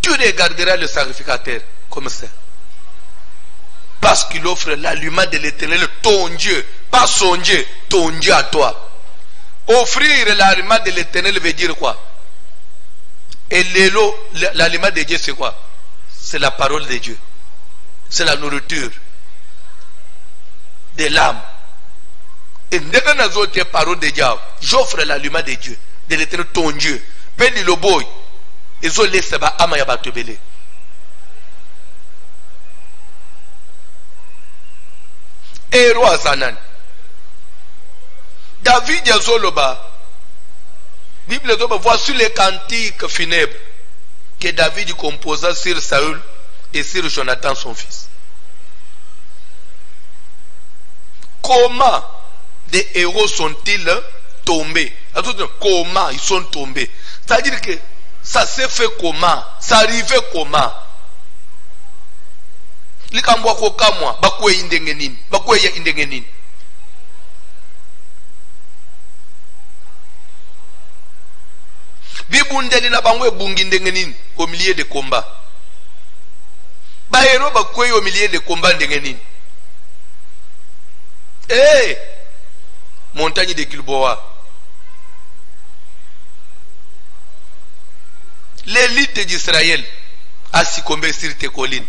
Tu regarderas le sacrificateur comme ça. Parce qu'il offre l'aliment de l'éternel, ton Dieu, pas son Dieu, ton Dieu à toi. Offrir l'aliment de l'éternel veut dire quoi? Et l'aliment de Dieu c'est quoi? C'est la parole de Dieu. C'est la nourriture de l'âme. Et dès que nous avons parole de Dieu, j'offre l'aliment de Dieu, de l'éternel, ton Dieu. Béni le boy. Ils ont laissé ba ama ya batubele. Et roi Zanan. David Yazoloba. Bible doit voici les cantiques funèbres que David composa sur Saül et sur Jonathan son fils. Comment des héros sont-ils tombés? Comment ils sont tombés? C'est-à-dire que ça s'est fait comment? Ça arrivait comment? Likambwa ko kamwa bakwe indenge nini? Bakwe ya indenge nini? Bibundeli na bangwe bungi ndenge nini? Au milieu de combat. Ba héros bakwe au milieu de combat ndenge nini? Eh! Montagne de Gilboa. L'élite d'Israël a succombé sur tes collines.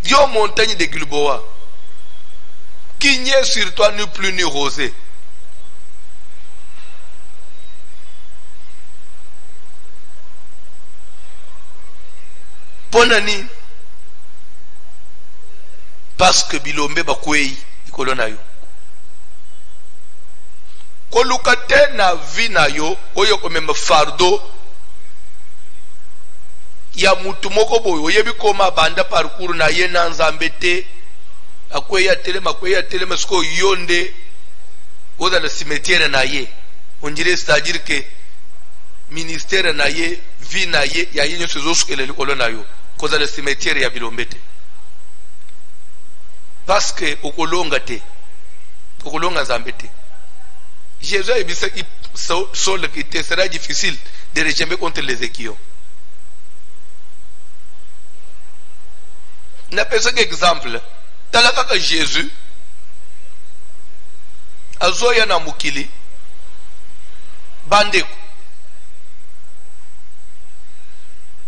Yo montagne de Gilboa, qui n'est sur toi ni plus ni rosé. Ponani, parce que Bilombe bakwei ikolonayo. Kolukate na vina yo oyo komema fardo ya mutu moko boyo oyebi koma banda parcours na ye na Nzambe te akweya telema siko yonde oza le cimetière na ye on dirait c'est-à-dire que ministère na ye vie na ye ya yenyo sezo sukele likolo na yo koza le cimetière ya Bilombe te parce que okolonga te okolonga Nzambe te. Jésus a dit que sera difficile de régimer contre les équillons. N'a pas ça qu'exemple. Talaka ka Jésus, azoya na mukili, bandeko.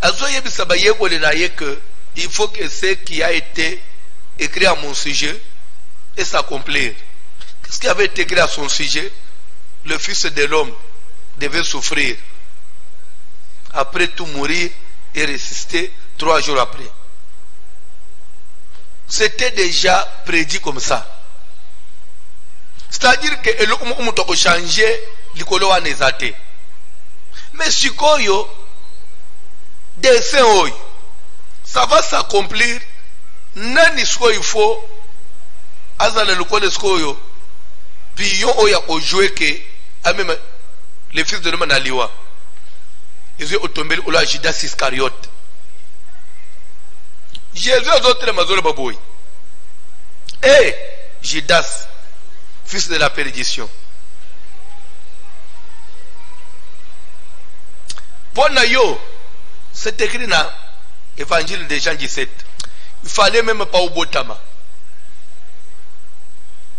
Azoya bisabaye ko le naye que il faut que ce qui a été écrit à mon sujet et s'accomplir. Ce qui avait été écrit à son sujet, le Fils de l'homme devait souffrir, après tout mourir et ressusciter 3 jours après. C'était déjà prédit comme ça. C'est-à-dire que on a changé l'ikolo wa nezate. Mais sikoyo dessin oyo ça va s'accomplir. Nani siko il faut azana l'ikolo sikoyo puis yon oya ko jouer que même le fils de l'homme na liwa. Ils ont tombé au Judas Iscariote. Jésus a d'autres mazolo baboy. Et Judas, fils de la perdition. Bon yo, c'est écrit dans l'évangile de Jean 17. Il fallait même pas au botama.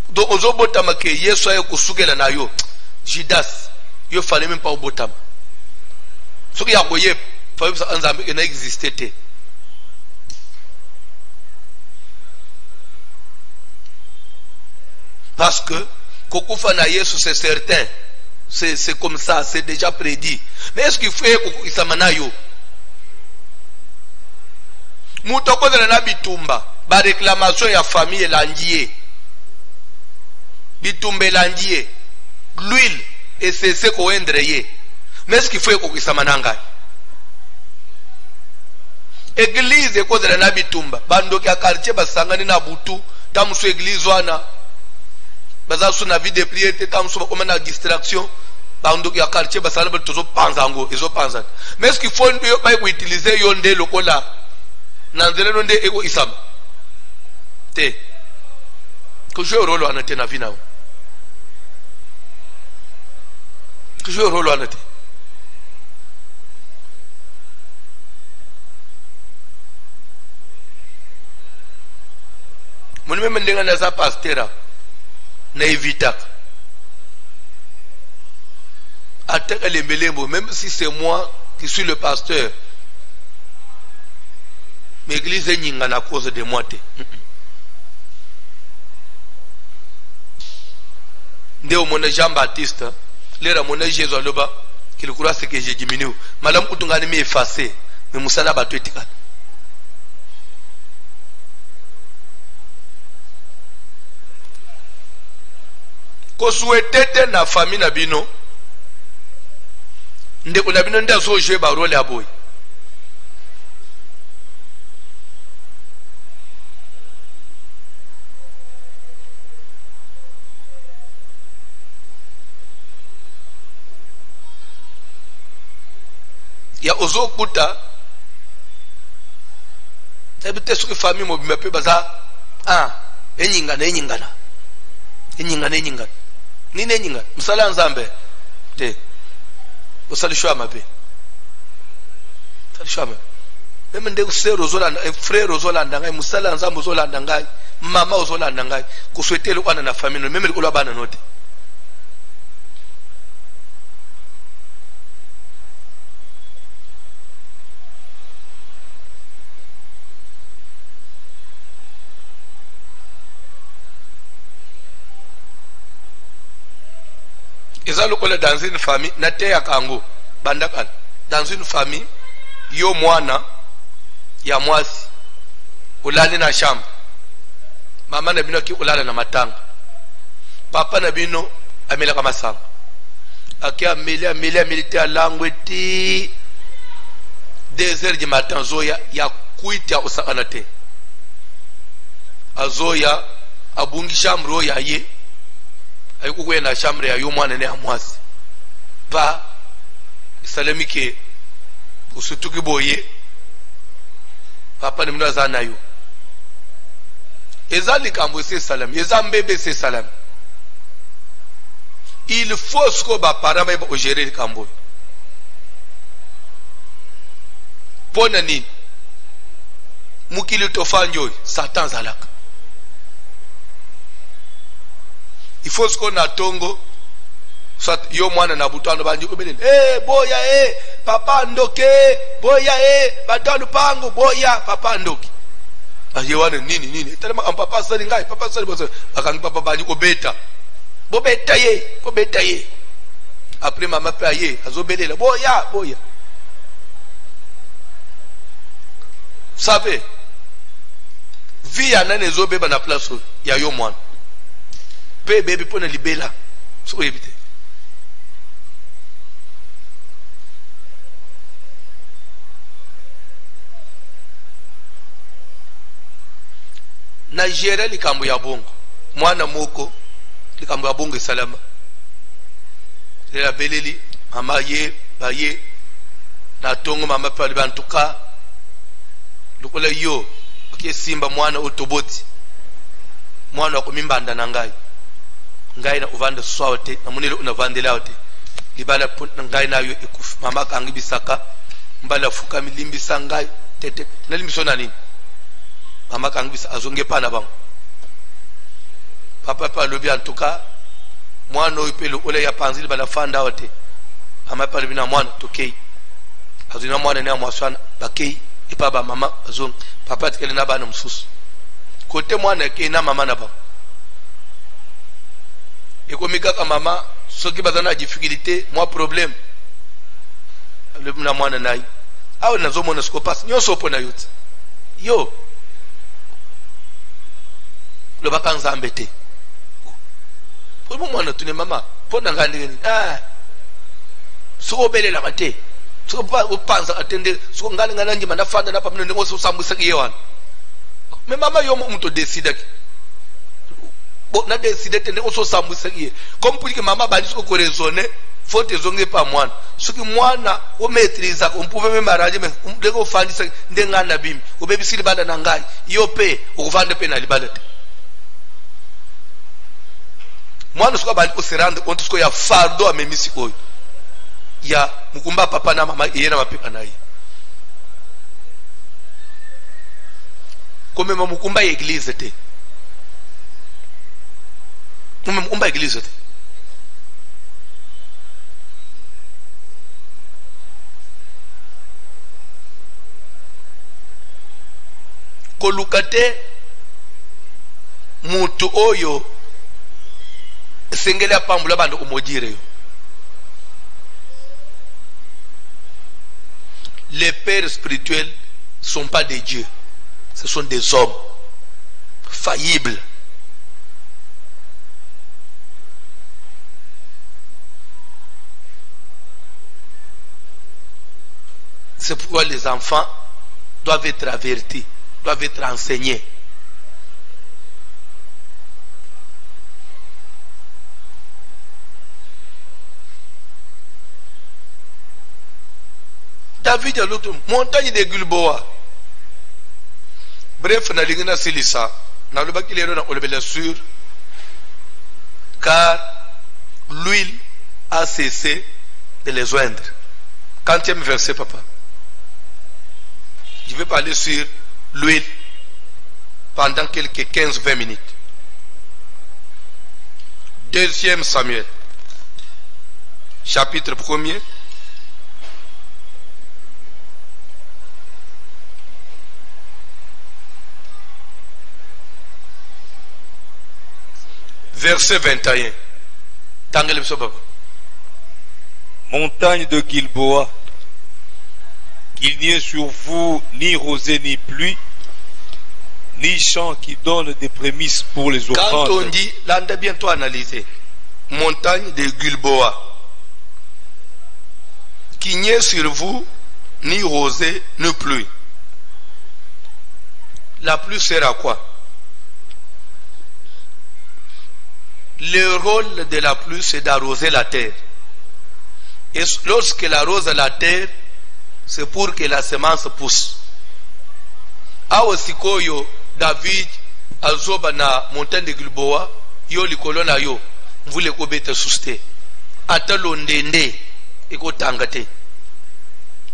Donc au botama que Yesu ayo kusukela na yo. Judas, il fallait même pas au botama. Ce qui a voyé, il n'a existé. Parce que Kokufa na Yesu c'est certain, c'est comme ça, c'est déjà prédit. Mais est-ce qu'il faut que Isamana yo? Moutoko de la bitumba, ba réclamation ya famille landier, bitumbe landier, l'huile et c'est ce qu'on endreye. Mais est-ce qu'il faut que Isamana ngai? Église et cause de la bitumba, bando ki a quartier basangani na butu, tamusu église wana. Baza sous na vie de prière te tam sous comme na distraction bando ya quartier basala ba tozo panzango ezo panzana. Mais est-ce qu'il faut pas utiliser yonde lokola na nzele nonde ego isam te ko jouer rôle en te na vie nao ko jouer rôle en te mon même ndenga na sa pastera na évita attaque les melembo, même si c'est moi qui suis le pasteur, mais l'église est n'inga à cause de moi te ndeo mon Jean-Baptiste lera mon Jésus aloba qu'il croit ce que j'ai diminué madame kutungani mi effacé mais musala bato etika ko souhaiter na famille na bino ndeko na bino nda so jouer ba rôle ya boy ya ozo kuta ebite so famille mo bima pe baza enyingana nini nyinga msala nzambe te usalishwa mabe salishwa mabe meme nde usero zolanda frère zolanda ngai musala nzambe zolanda ngai mama zolanda ngai kuswetele kwana na famille meme likolo bana note dans une famille nateya kango bandakana dans une famille yo mwana ya mwasi ulali na shamba mama na bino ki ulala na matanga papa na bino amela kama sanga akia ameli te alangweti 2h du matin zoya ya kuita usakana te azoya abungi shamro ya ye ayuko kwenda shamre ya yo mwana ne amwasi pa salamike usutuki boye papa ni mnaza nayo ezali kambo c'est salam ezambebe c'est salam il faut ce que ba parama ba gérer kambo pona nini mukili tofanjo satan zalaka il faut ce qu'on a tongo soit yo mwana na butano banji ko benene boya papa ndoke boya batano pango boya papa ndoke aje wana nini tellement am papa sali ngai papa sali boso akangi papa banji ko beta bobetaye. Après maman paye, azobelela, boya. Vous savez, vie ya nane ezobeba na place ya yo mwana. Pe bébé pona libela. So ebite. Nigeria likambo ya bongo. Mwana moko likambo ya bongo salama. La beleli mama ye baye na tongo mama pali bantuka lukola yo ke simba mwana otoboti mwana ko mimbanda na ngai na uvanda swawte na munelo unavandela wote libala ngai na yo ikufu mama kangi bisaka mbala fuka milimbisa ngai tete nalimbiso na nini mama kangi bisa azonge pana bango papa lobi antuka mwana oyipelo ole ya panzili bala fanda wote mama pali bina mwana tokei azina mwana ne amwaswana bakei ipaba mama azong papa tikele na bana msusu kote mwana ke na mama na ba ekomika ka mama soki bazana difficulté moi problème le na mwana nai awe nazo mona skopas nyoso pona yote yo lo bakanza ambete pour mwana tune mama pona ngandi ngani so belela mate so ba upanza atende so ngani ngana njima nafanda na pamno ngo so sambusa kiyewana me mama yo mtu decide bo na decide tende so sambusa kiye comme pour que mama bali so ko raisonner faut te zonge pa mwana soki mwana o maîtriser on pouvait même arranger mais ndeko fandisa ndengana bimi obebisili bala na ngai yo pe ukuvande pe na libala te mwana soka bali ko se rendre compte ko ya fardo amemisi oyo ya mukumba papa na mama yena mapepa naye comme mukumba église te mukumba église te kolukate mutu oyo sengele apambula bando kumojire yo. Les pères spirituels ne sont pas des dieux, ce sont des hommes faillibles. C'est pourquoi les enfants doivent être avertis, doivent être enseignés. David à l'autre montagne de Gilboa. Bref, na lingina silisa na lobaki lero na olebela sur car l'huile a cessé de les joindre. 40e verset, papa. Je vais parler sur l'huile pendant quelques 15-20 minutes. 2e Samuel, chapitre 1er. Verset 21. Montagne de Gilboa, qu'il n'y ait sur vous ni rosée ni pluie, ni champ qui donne des prémices pour les offrandes. Quand on dit, là on doit bientôt analyser, montagne de Gilboa, qu'il n'y ait sur vous ni rosée ni pluie. La pluie sert à quoi? Le rôle de la pluie, c'est d'arroser la terre. Et lorsqu'elle arrose la terre, c'est pour que la semence pousse. Awosikoyo David azoba na montagne de Gilboa, yo likolo na yo, mvule ko bete suste. Atalo ndende eko tangate.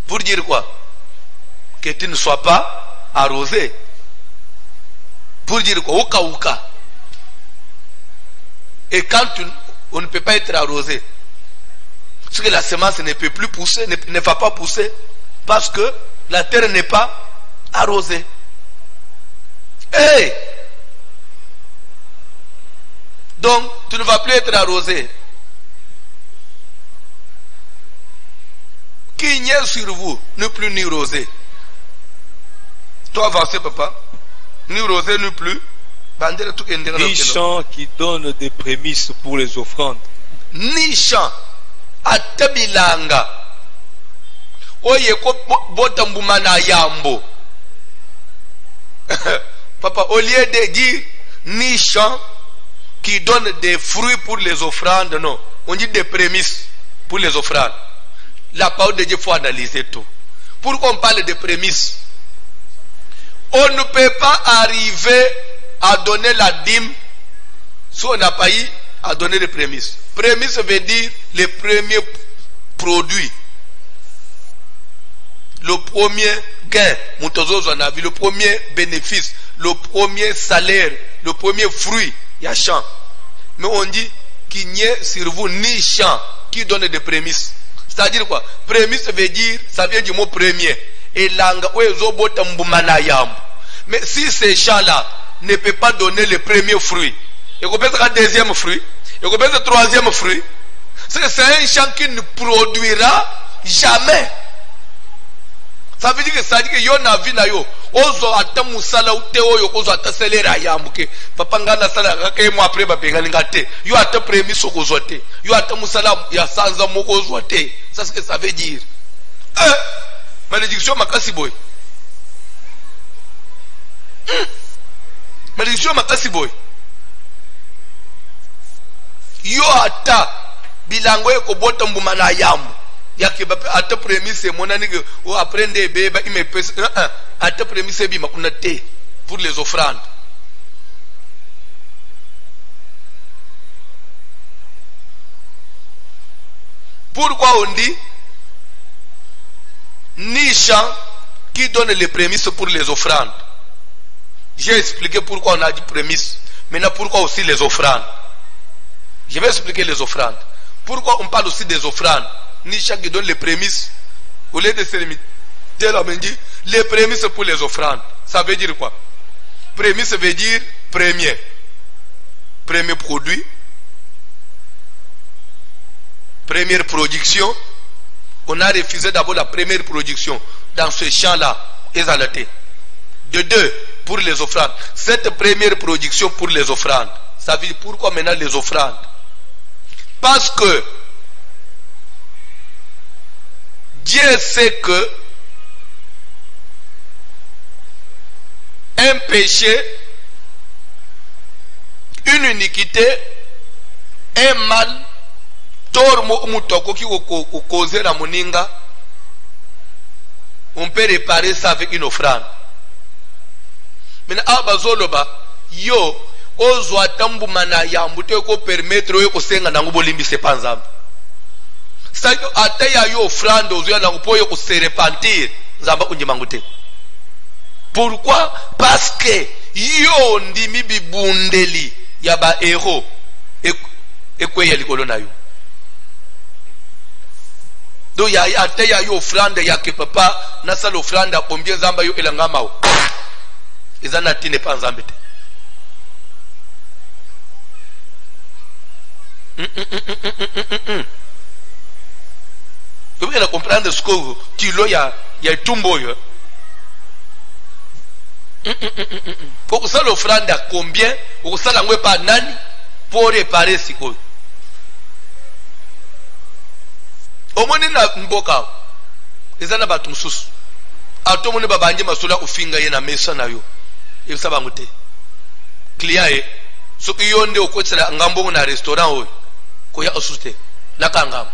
Pour dire quoi? Que tu ne sois pas arrosé. Pour dire quoi? Oka oka. Et quand on ne peut pas être arrosé, parce que la semence ne peut plus pousser, ne va pas pousser, parce que la terre n'est pas arrosée. Hey! Donc, tu ne vas plus être arrosé. Qui n'y est sur vous, ne plus ni rosé. Toi, avancez, papa. Ni rosé, ni plus. Ni champ qui donne des prémices pour les offrandes. Ni champ. Atabilanga. Oye ko botambumana yambo. Papa, au lieu de dire ni champ qui donne des fruits pour les offrandes, non. On dit des prémices pour les offrandes. La parole de Dieu, il faut analyser tout. Pourquoi on parle de prémices? On ne peut pas arriver à donner la dîme si on n'a pas eu à donner des prémices. Prémices veut dire les premiers produits. Le premier gain, le premier bénéfice, le premier salaire, le premier fruit, il y a champ. Mais on dit qu'il n'y ait sur vous ni champ qui donne des prémices. C'est-à-dire quoi? Prémisse veut dire, ça vient du mot premier. Et langa, mais si ces champs-là ne peuvent pas donner le premier fruit, et qu'on peut le deuxième fruit, et qu'on peut le troisième fruit, c'est un champ qui ne produira jamais. Ça veut dire que ça dit que yon a vu na yo ozo ata musala uteo yo ozo ata selera yambuke papa ngana sala kake mo après ba benga ngate yo ata prémisse ko zote yo ata musala ya sanza moko zote. Ça c'est ce que ça veut dire. Malédiction makasi boy. Malédiction makasi boy. Yo ata bilango ko bota mbuma na yambu. Yaki ata prémisse monani que ou apprendre beba il me pèse ata prémisse bi makuna te pour les offrandes. Pourquoi on dit ni champ qui donne les prémices pour les offrandes? J'ai expliqué pourquoi on a dit prémices. Maintenant pourquoi aussi les offrandes? Je vais expliquer les offrandes. Pourquoi on parle aussi des offrandes? Ni chaque qui donne les prémices, au lieu de se limiter, les prémices pour les offrandes. Ça veut dire quoi? Prémisse veut dire premier produit, première production. On a refusé d'abord la première production dans ce champ-là, exalté. De deux, pour les offrandes. Cette première production pour les offrandes, ça veut dire pourquoi maintenant les offrandes? Parce que Dieu sait que un péché, une iniquité, un mal, tormo umutoko qui causer la moninga, on peut réparer ça avec une offrande. Maintenant, abazoloba, yo, ozo atambu mana yambute ko permettre yo ko senga nangu bolimbi se panzambe. C'est-à-dire ataya yo offrande ozo ya nangu po yo ko se repentir zamba kunjimangute. Pourquoi? Parce que yo ndimi bibundeli ya ba héros ekwe ya likolo na yo. Donc ya ataya yo offrande ya ke papa na sala offrande a combien zamba yo elanga mawo. Ezana tine pa nzambe te. Vous pouvez comprendre ce que tu l'as, il y a tout beau. Pour ça, l'offrande à combien? Pour ça, l'envoie pas nani pour réparer ce que. Au moins, il y a un boka. Les ana batum sous. A tout le monde va banger ma sola ou finga yena mesa na yo. Il ça va monter. Client est. Ce qui yonde au côté de ngambo na restaurant oy. Koya osute. Na kangam.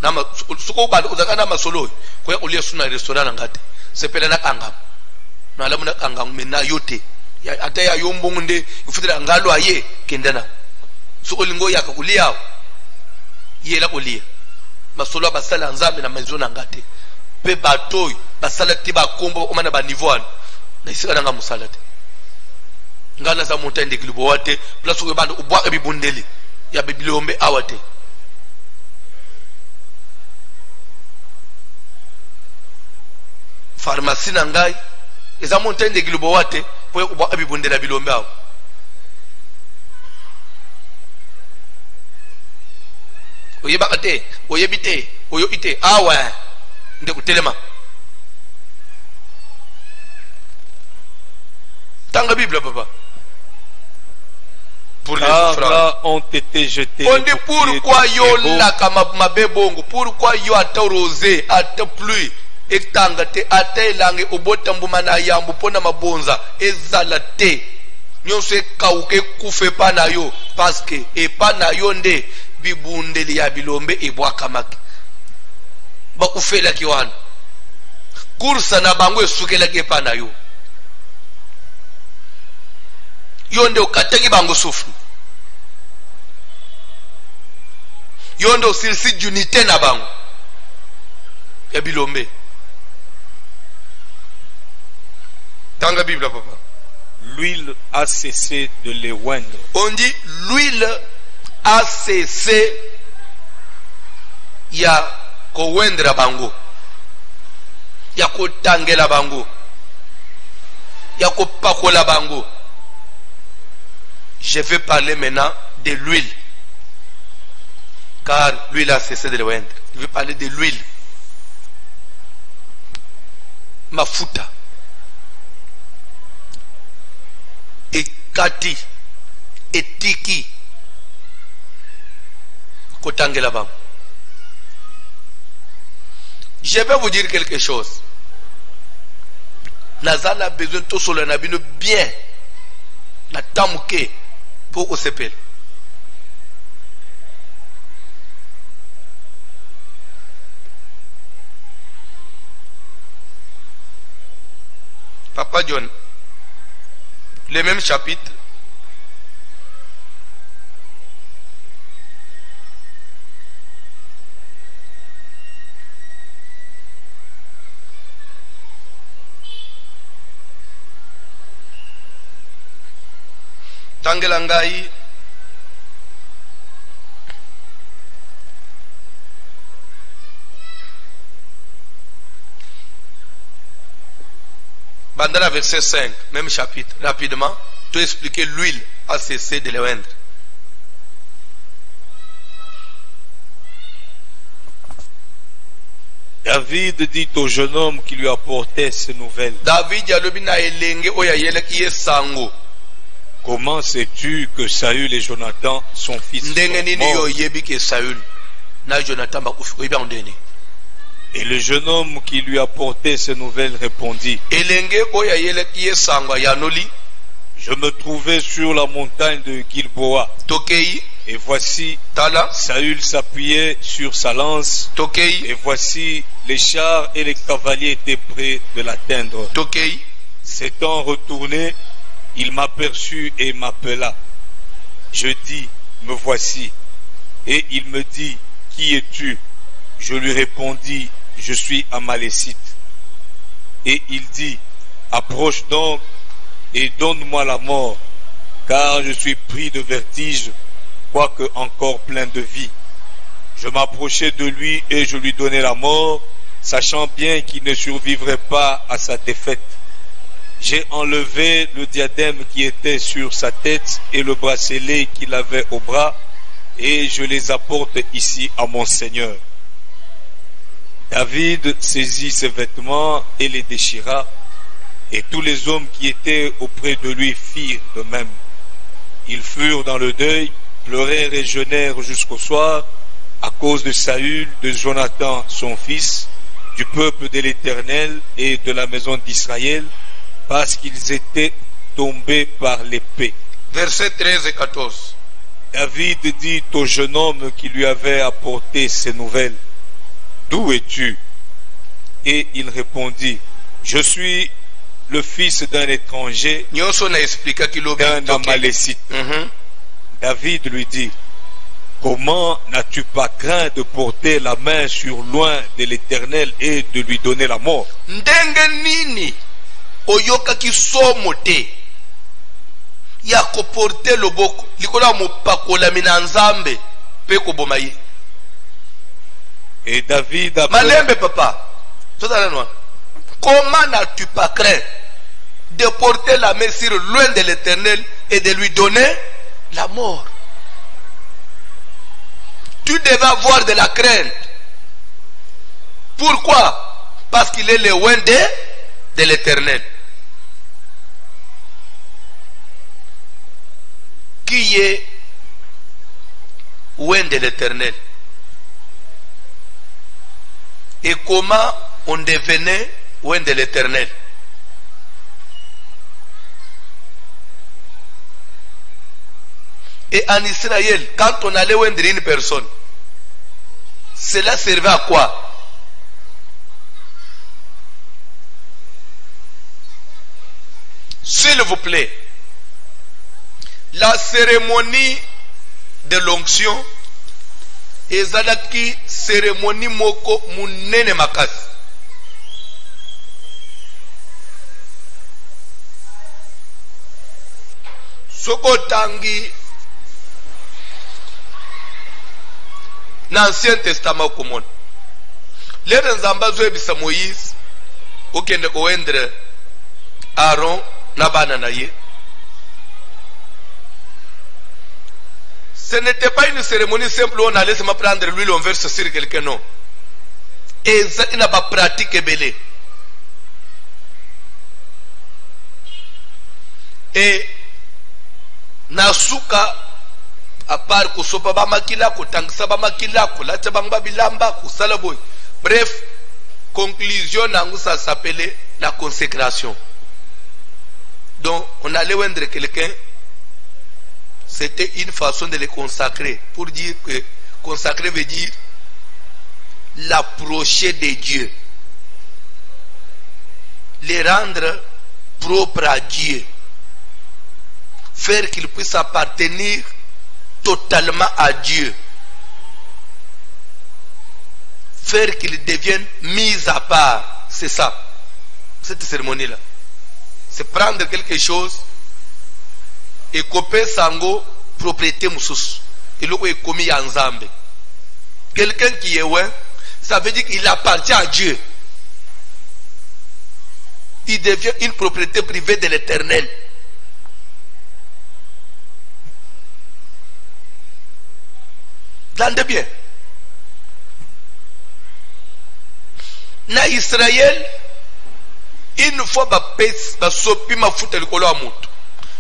Nama suko ba uzakana masolo. Koya ulia suna restaurant ngate. Sepela na kangam. Na lamu na kangam mena yote. Ya ata ya yombo nde ifutira ngalo aye kendana. Suko lingo yakakulia. Yela kulia. Masolo basala nzambe na mazona ngate. Pe batoy basala tiba kombo omana ba niveau na isika nanga musala te. Ngana za montagne de wate place ko bando ubwa bibundeli ya bibliombe awate. Pharmacie na ngai eza montagne de wate po ubwa bibundela bilombe awo. oyebaka te oyebi te oyo ite awa nde kutelema tanga Bible papa. Pour les là ont été jetés. On dit pourquoi yo la kama mabebongo, pourquoi yo ata rosé, ata pluie, etanga te ata elange obotambu mana yambu pona mabonza ezala te. Nyonse kauke kufe pa na yo parce que e pa na yo nde bibundeli ya bilombe ebwakamaki. Ba ufela kiwana. Kursa na bango esukela ke pa na yo. Yonde ukategi bango sufu yonde usilisi junite na bango ya bilombe. Tanga Bible papa. L'huile a cessé de les oindre. On dit l'huile a cessé ya kowendra bango, ya kotangela bango, ya kopakola bango. Je vais parler maintenant de l'huile. Car l'huile a cessé de le oindre. Je vais parler de l'huile. Mafuta. Ekati. Etiki. Kotangela bam. Je vais vous dire quelque chose. Nazal a besoin de tout cela. N'a bien. La tamuke. Pour au CPL. Papa John, le même chapitre. Tangela ngai Bandana verset 5, même chapitre, rapidement, tout expliquer l'huile a cessé de le oindre. David dit au jeune homme qui lui apportait ces nouvelles. David yalobina elenge oya yelaki yesango. Comment sais-tu que Saül et Jonathan, son fils, sont morts? Et le jeune homme qui lui apportait ces nouvelles répondit: Je me trouvais sur la montagne de Gilboa. Et voici, Saül s'appuyait sur sa lance. Et voici, les chars et les cavaliers étaient prêts de l'atteindre. S'étant retourné, il m'aperçut et m'appela. Je dis: Me voici. Et il me dit: Qui es-tu? Je lui répondis: Je suis Amalécite. Et il dit: Approche donc et donne-moi la mort, car je suis pris de vertige, quoique encore plein de vie. Je m'approchai de lui et je lui donnai la mort, sachant bien qu'il ne survivrait pas à sa défaite. J'ai enlevé le diadème qui était sur sa tête et le bracelet qu'il avait au bras, et je les apporte ici à mon Seigneur. David saisit ses vêtements et les déchira, et tous les hommes qui étaient auprès de lui firent de même. Ils furent dans le deuil, pleurèrent et jeûnèrent jusqu'au soir, à cause de Saül, de Jonathan son fils, du peuple de l'Éternel et de la maison d'Israël, parce qu'ils étaient tombés par l'épée. Versets 13 et 14. David dit au jeune homme qui lui avait apporté ces nouvelles: D'où es-tu? Et il répondit: Je suis le fils d'un étranger, d'un Amalécite. David lui dit: Comment n'as-tu pas craint de porter la main sur loin de l'Éternel et de lui donner la mort? Oyokaki somo te ya koporte loboko likola mopakola mina nzambe pe koboma ye. Et David a malembe papa comment n'as-tu pas craint de porter la main sur loin de l'Éternel et de lui donner la mort? Tu tu devais avoir de la crainte. Pourquoi? Parce qu'il est le loin de l'Éternel. Qui est loin de l'Éternel? Et comment on devenait loin de l'Éternel? Et en Israël, quand on allait loin d'une personne, cela servait à quoi? S'il vous plaît, la cérémonie de l'onction ezalaki cérémonie moko munene makasi. Soko tangi na Ancien Testament komona lere nzamba zoyebisa Moïse okende koendre Aaron na bana na ye. Ce n'était pas une cérémonie simple où on allait seulement prendre l'huile, on verse sur quelqu'un, non. Et ça, il n'a pas pratiqué belé. Et Nasuka, à part que sopa ba makila ko tangsa ba makila ko la tabanga bilamba ko salaboy. Bref, conclusion nangu ça s'appelait la consécration. Donc on allait vendre quelqu'un, c'était une façon de le consacrer, pour dire que consacrer veut dire l'approcher de Dieu, les rendre propres à Dieu, faire qu'il puisse appartenir totalement à Dieu, faire qu'il devienne mis à part. C'est ça, cette cérémonie-là. C'est prendre quelque chose et couper sango propriété moussous. Et le est commis en Zambé. Quelqu'un qui est loin, ça veut dire qu'il appartient à Dieu. Il devient une propriété privée de l'Éternel. Entendez bien. Na Israël, une fois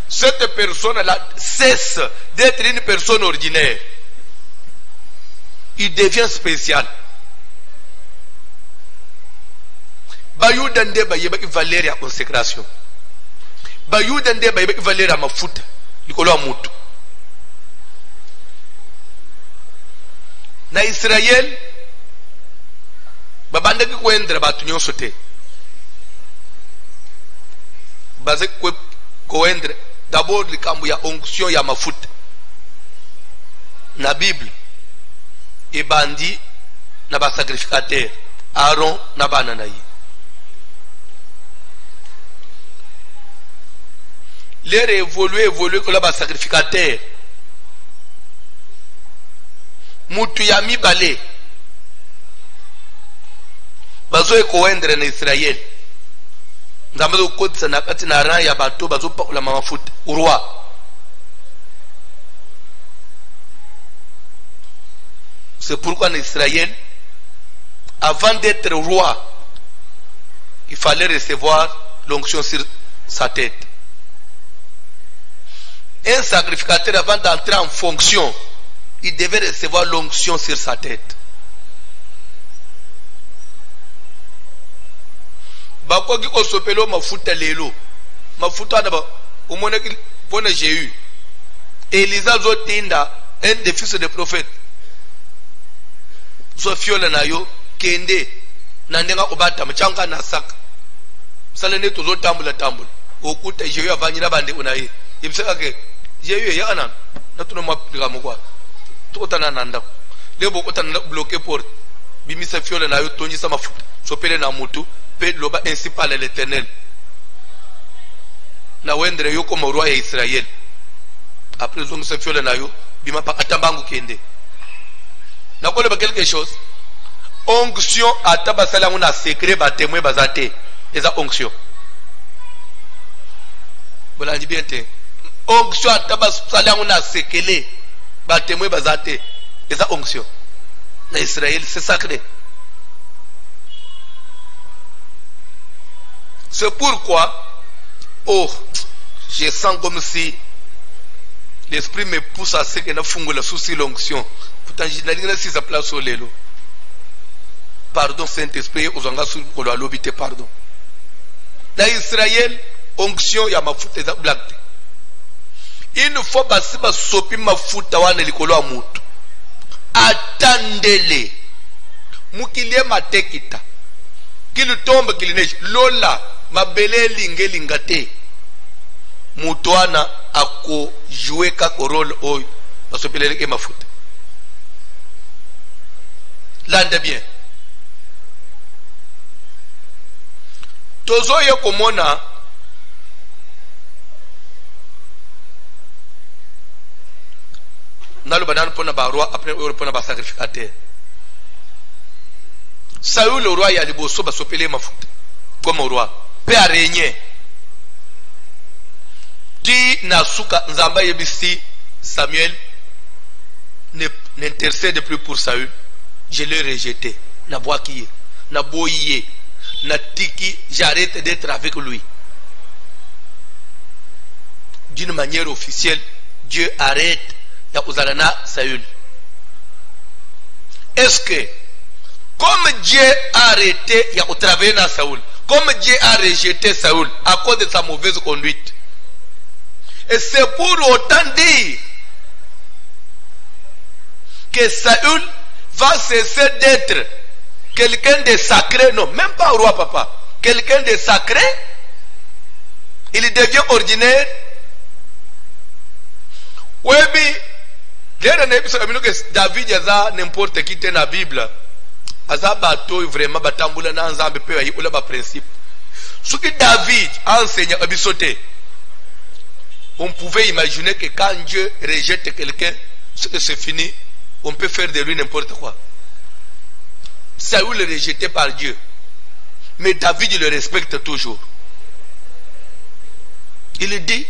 cette personne-là cesse d'être une personne ordinaire. Il devient spécial. Bayudande bayeba valeur ya consécration. Bayudande bayeba valeur ya mafuta likolo ya mutu. Na Israël babandaki kwendra batu nyonso te. Baze koendre d'abord likambo ya onction ya mafuta. Na Bible ebandi na ba sacrificateur Aaron na bana na ye. L'air évolué que là ba sacrificateur mutu ya mibale bazo ekoendre na Israël. Nzambe ukotsa na kati na ran ya bato bazo pakula mafuta roi. C'est pourquoi en Israël, avant d'être roi, il fallait recevoir l'onction sur sa tête. Un sacrificateur, avant d'entrer en fonction, il devait recevoir l'onction sur sa tête. Bakoki osopelo mafuta lelo. Mafuta na ba umone pona Jéhu. Elisa zotinda un des fils de prophète. Sofiola na yo kende na ndenga obata mchanga na saka. Salene tozo tambula. Okuta Jéhu avanyira bande unaye. Ibisaka ke Jéhu ya anan. Natuno mapika mukwa. Tukotana nanda. Lebo kotana bloquer porte. Bimisa fiola na yo tonji sama mafuta. Sopele na mutu. Loba ainsi par l'Éternel. Na wendre yo comme roi d'Israël. Après on se fait le nayo, bima pa atambangu kende. Na ko leba quelque chose. Onction atabasala nguna secret ba témoin bazate. Eza onction. Voilà dit bien té. Onction atabasala nguna sekele ba témoin bazate. Eza onction. na Israël, c'est sacré. C'est pourquoi, je sens comme si l'esprit me pousse à ce que na fungo la souci l'onction. Pourtant, je n'ai pas si ça place au lelo. Pardon, Saint-Esprit, aux angas ko lo lobité pardon. Na Israël, onction ya mafuta za black. Il faut basi ba sopi mafuta wana likolo amutu. Attendez-les. Mukilie matekita. Qu'il tombe qu'il neige. Lola mabele linge lingate. Mutuana ako jouer kako rôle oy. Basopelele ke mafuta. Lande bien. Tozo ye komona nalo banane pona ba roi après pona ba sacrificateur. Saül le roi ya liboso ba sopele mafuta comme roi pe a régner. Di nasuka nzamba yebisi Samuel n'intercède plus pour Saül. Je l'ai rejeté. Na boakiye, na boyiye, na tiki, j'arrête d'être avec lui. D'une manière officielle, Dieu arrête Yakouzalana Saül. Est-ce que, comme Dieu a arrêté Yakoutravena Saül, comme Dieu a rejeté Saül à cause de sa mauvaise conduite, et c'est pour autant dire que Saül va cesser d'être quelqu'un de sacré, non, même pas roi papa, quelqu'un de sacré, il devient ordinaire. Oui, David a n'importe qui dans la Bible. Aza bato vraiment batambula na nzambe pe ayi ula ba principe. Ce que David a enseigné à bisoté. On pouvait imaginer que quand Dieu rejette quelqu'un, c'est fini, on peut faire de lui n'importe quoi. Saül est rejeté par Dieu. Mais David le respecte toujours. Il dit,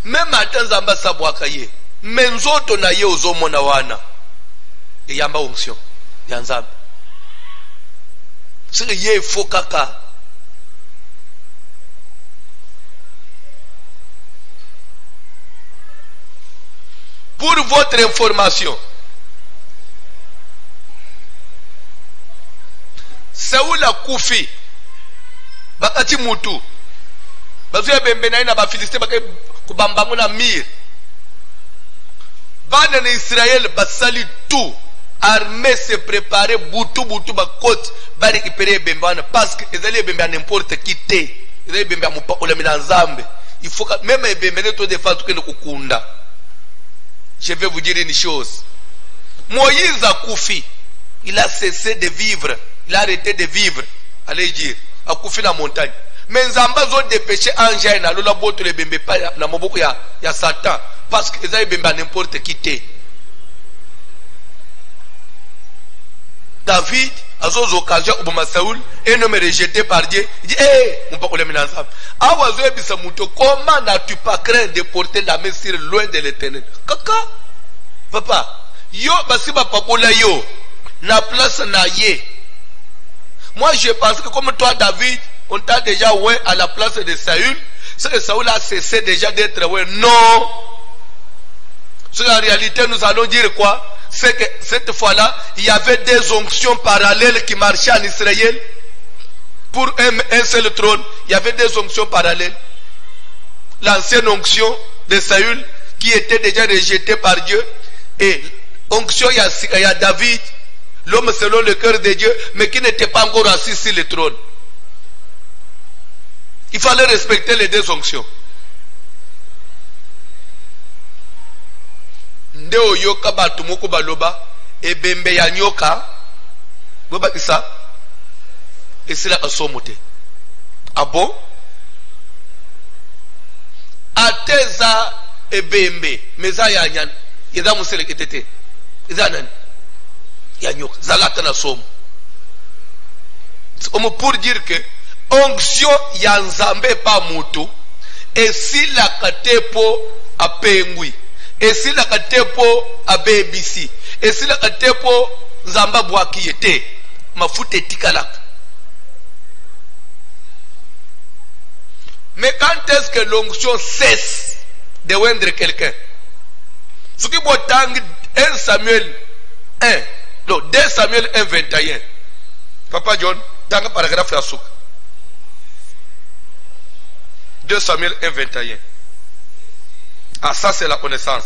même à Tanzamba Sabwakaye, menzoto na ye ozomona wana. Et yamba onction. Yanzambe. C'est que ye faux kaka. Pour votre information, Saül a koufi bakati mutu bazuya bembe na ina ba Filistin bakay kubamba muna mir bana na Israël basali tout armée se préparer butu bakoti ba récupérer bembe parce que ezali bembe n'importe qui te ezali bembe amupa olamina nzambe il faut que même bembe ne to défense que le kukunda. Je vais vous dire une chose. Moïse a koufi, il a cessé de vivre. Il a arrêté de vivre. Allez dire. A koufi la montagne. Mais Nzamba ont dépêché Angèle. Na lola boto le bembe pa na moboko ya Satan. Parce que ils avaient bembe n'importe qui te. David a aux occasions au Saül et nommé rejeté par Dieu. Il dit, on peut coller ensemble. Awazo ebisa muto, comment n'as-tu pas craint de porter la main sur loin de l'Éternel? Kaka, papa, yo basiba papola yo, na place na ye. Moi je pense que comme toi David, on t'a déjà oué à la place de Saül, c'est que Saül a cessé déjà d'être oué. Non. C'est en réalité nous allons dire quoi? C'est que cette fois-là, il y avait des onctions parallèles qui marchaient en Israël. Pour un seul trône, il y avait des onctions parallèles. L'ancienne onction de Saül, qui était déjà rejetée par Dieu, et onction il y a David, l'homme selon le cœur de Dieu, mais qui n'était pas encore assis sur le trône. Il fallait respecter les deux onctions. Ndeo yoka batu moko baloba ebembe ya nyoka boba isa esila kasomote. Ah bon? Ateza ebembe meza ya nyan eza musele ketete eza nani ya nyoka zalata na somo. Pour dire que onction ya nzambe pa mutu esila katepo apengwi. Et si la katepo a BBC, et si la katepo Nzamba Bouaki était. Ma foute et tikalak. Mais quand est-ce que l'onction cesse de oindre quelqu'un? Ce qui est 1 Samuel 1, non, 2 Samuel 1, 21. Papa John, dans le paragraphe la souk. 2 Samuel 1, 21. Ah, ça c'est la connaissance.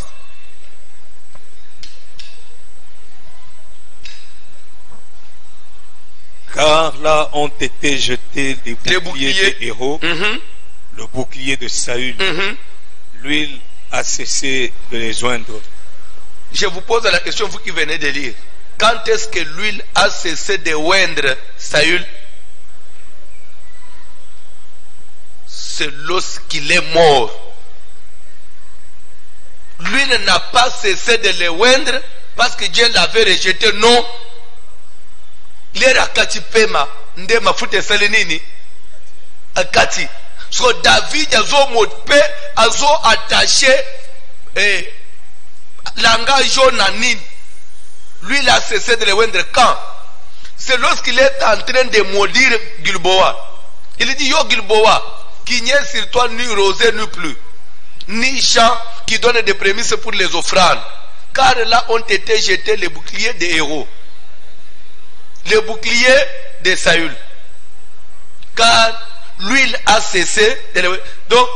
Car là ont été jetés les boucliers des héros, le bouclier de Saül. L'huile a cessé de les joindre. Je vous pose la question, vous qui venez de lire. Quand est-ce que l'huile a cessé de oindre Saül? C'est lorsqu'il est mort. L'huile n'a pas cessé de le oindre parce que Dieu l'avait rejeté. Non. L'era kati pema nde mafuta salenini akati. So David azo motpe azo attaché langage nanin. Lui il a cessé de le oindre quand? C'est lorsqu'il est en train de maudire Gilboa. Il dit yo Gilboa, qu'il n'y ait sur toi ni rosée ni pluie, ni champ qui donne des prémices pour les offrandes. Car là ont été jetés les boucliers des héros. Le bouclier de Saül. Car l'huile a cessé de le... Donc,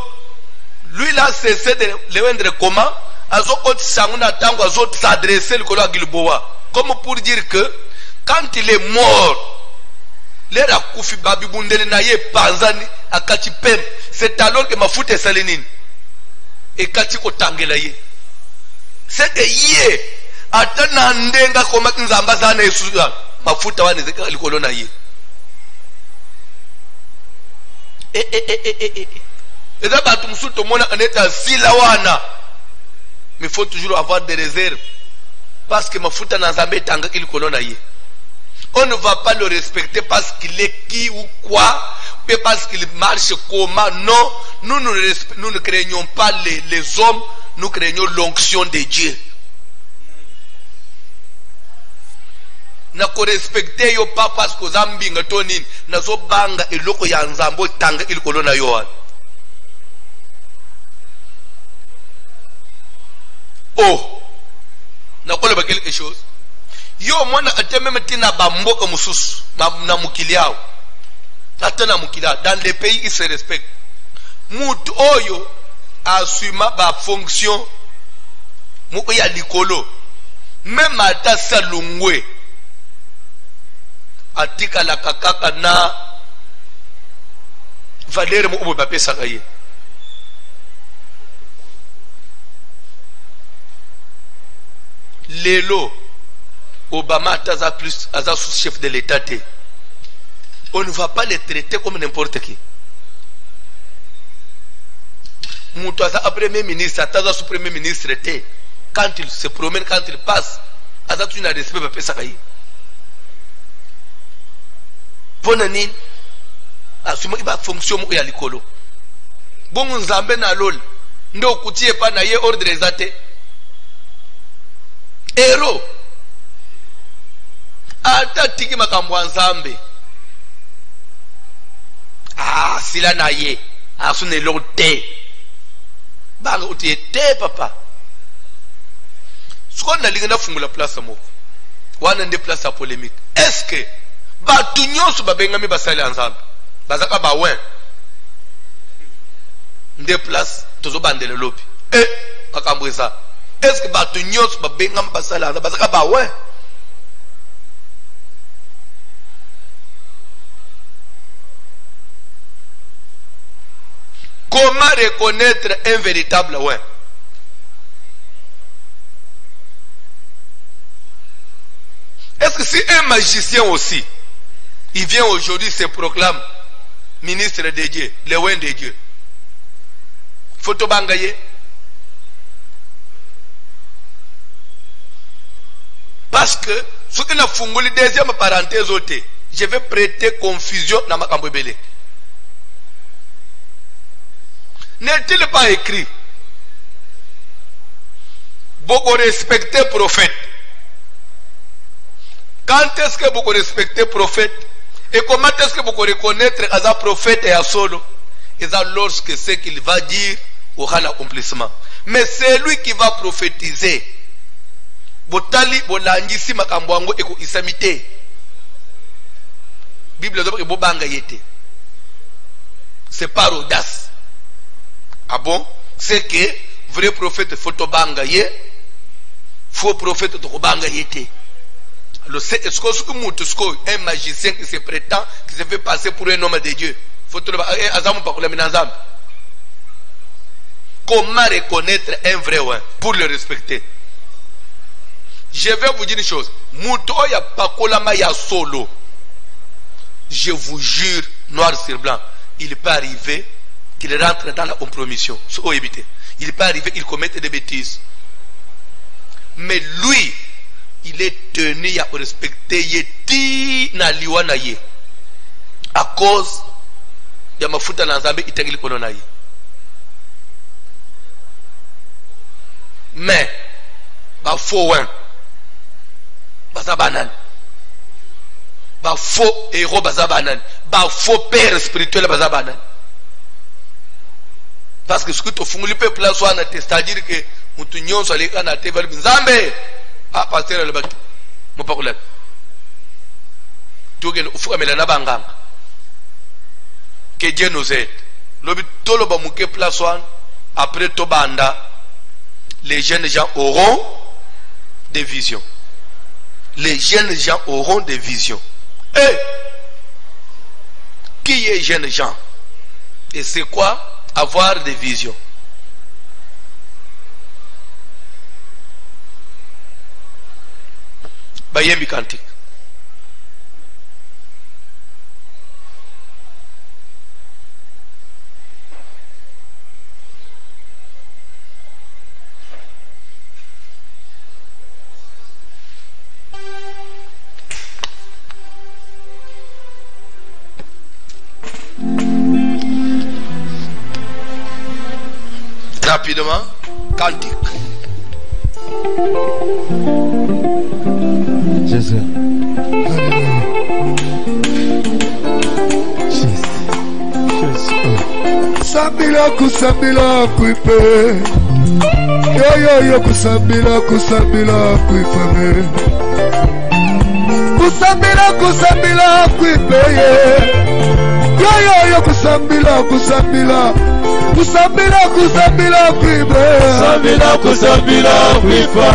l'huile a cessé de le vendre comment? Azokot Sanguna Tango Azot s'adresser le colo à Gilboa. Comme pour dire que quand il est mort, l'air a koufi babi bundele naye panzani a kati pem. C'est alors que ma foute est salénine. Et kati ko tangelaye. C'est que yé. Atana ndenga koma nzamba sana Yesuga. Mafuta wane zeka likolo na ye. Et là batu musuto mona aneta sila wana. Mais il faut toujours avoir des réserves. Parce que mafuta na nzambe tanga likolo na ye. On ne va pas le respecter parce qu'il est qui ou quoi, mais parce qu'il marche comment. Non, nous ne craignons pas les hommes, nous craignons l'onction de Dieu. Na ko respecter yo pas parce que zambi ngatonin na zo banga eloko ya nzambo tanga ilikolo na yo. Oh, na ko leba quelque chose. Yo mwana ateme metina bamboka mususu na mukiliao. Atana mukila dans les pays qui se respectent. Mutu oyo assume ba fonction muko ya likolo. Même ata salungwe atika la kakaka na valere mu ubo bapesa kaye. Lelo Obama aza plus aza sous-chef de l'État. On ne va pas les traiter comme n'importe qui. Moutou aza premier ministre, aza sous-premier ministre. Quand il se promène, quand il passe, aza tout un respect bapesa kaye. Ponani asuma iba fonction ya likolo. Bongo nzambe na lol ndo kutie pa na ye ordre zate. Ero ata tiki makambo nzambe. Ah sila na ye asune lote. Banga utie te papa. Sukona linga na fungula place mo. Wana nde place à polémique. Est-ce que batu nyonso babengami basali ensemble bazaka bawen nde place tozo bandele lobi makambo eza est-ce que batu nyonso babengami basali ensemble bazaka bawen? Comment reconnaître un véritable ouen? Est-ce que si un magicien aussi il vient aujourd'hui, se proclame ministre de Dieu, le ouen de Dieu, photo bangaye? Parce que ce que nous avons fait, deuxième parenthèse, je vais prêter confusion dans ma cambobele. N'est-il pas écrit beaucoup respecté prophète? Quand est-ce que vous respectez le prophète? Et comment est-ce que vous reconnaître un prophète et un solo? Et ça lorsque ce qu'il va dire aura l'accomplissement. Mais c'est lui qui va prophétiser. Botali bolangisi makambwango eko isamite. Bible dit que bobanga yete. C'est par audace. Ah bon? C'est que vrai prophète faut tobanga ye, faux prophète tobanga yete. Alors c'est est-ce que un magicien qui se prétend, qui se fait passer pour un homme de Dieu? Faut comment reconnaître un vrai ouais pour le respecter? Je vais vous dire une chose. Moutoya pakolama ya solo. Je vous jure, noir sur blanc, il peut arriver qu'il rentre dans la compromission. Il peut arriver qu'il commette des bêtises. Mais lui, il est tenu à respecter Yeti na liwana ye. À cause de mafuta na nzambe itengili kono na ye. Mais, ba faux un, baza banane. Ba faux héros baza banane. Ba faux père spirituel baza banane. Parce que ce que tu fais, le peuple là soit c'est-à-dire que mutu nyonso aleka na te vali nzambe. Ah, pasteur le baki. Mon pas collègue. Tu que faut amela na banganga. Que Dieu nous aide. Lobi tolo ba muke place one après tobanda les jeunes gens auront des visions. Les jeunes gens auront des visions. Et qui est jeunes gens? Et c'est quoi avoir des visions? Bayembi kantik. Rapidement, cantique. Jésus. Kusambila kusambila kuipe. Yo kusambila kusambila kuipe. Kusambila kusambila kuipe. Yo kusambila kusambila. Kusambila kusambila kuipe. Kusambila kusambila kuipe.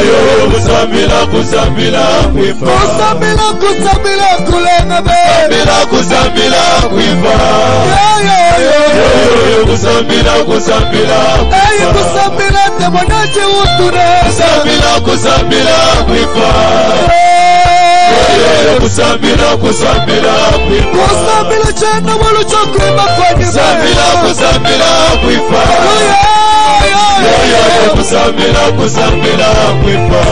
Yo kusambila kusambila kuipe. Kusambila kusambila kulenga be. Kusambila kusambila kuipe. Yo kusambila kusambila kuipe. Kusambila tebonaje utune. Kusambila kusambila kuipe. Kusambila kusambila kuipa. Kusambila chana walu chokwe mafani. Kusambila kusambila kuipa. Kusambila kusambila kuipa.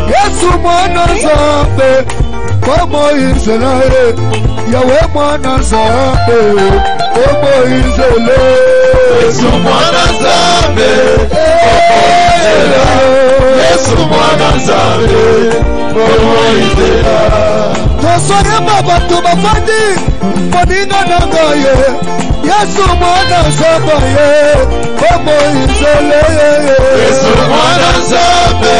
Yesu mwana zambe Komo Israel Yawe mwana zambe Komo Israel Yesu mwana zambe Yesu mwana zambe Komo Israel Tosore mabatu mafandi Moninga nangaye Yesu mwana zambe Komo Israel Yesu mwana zambe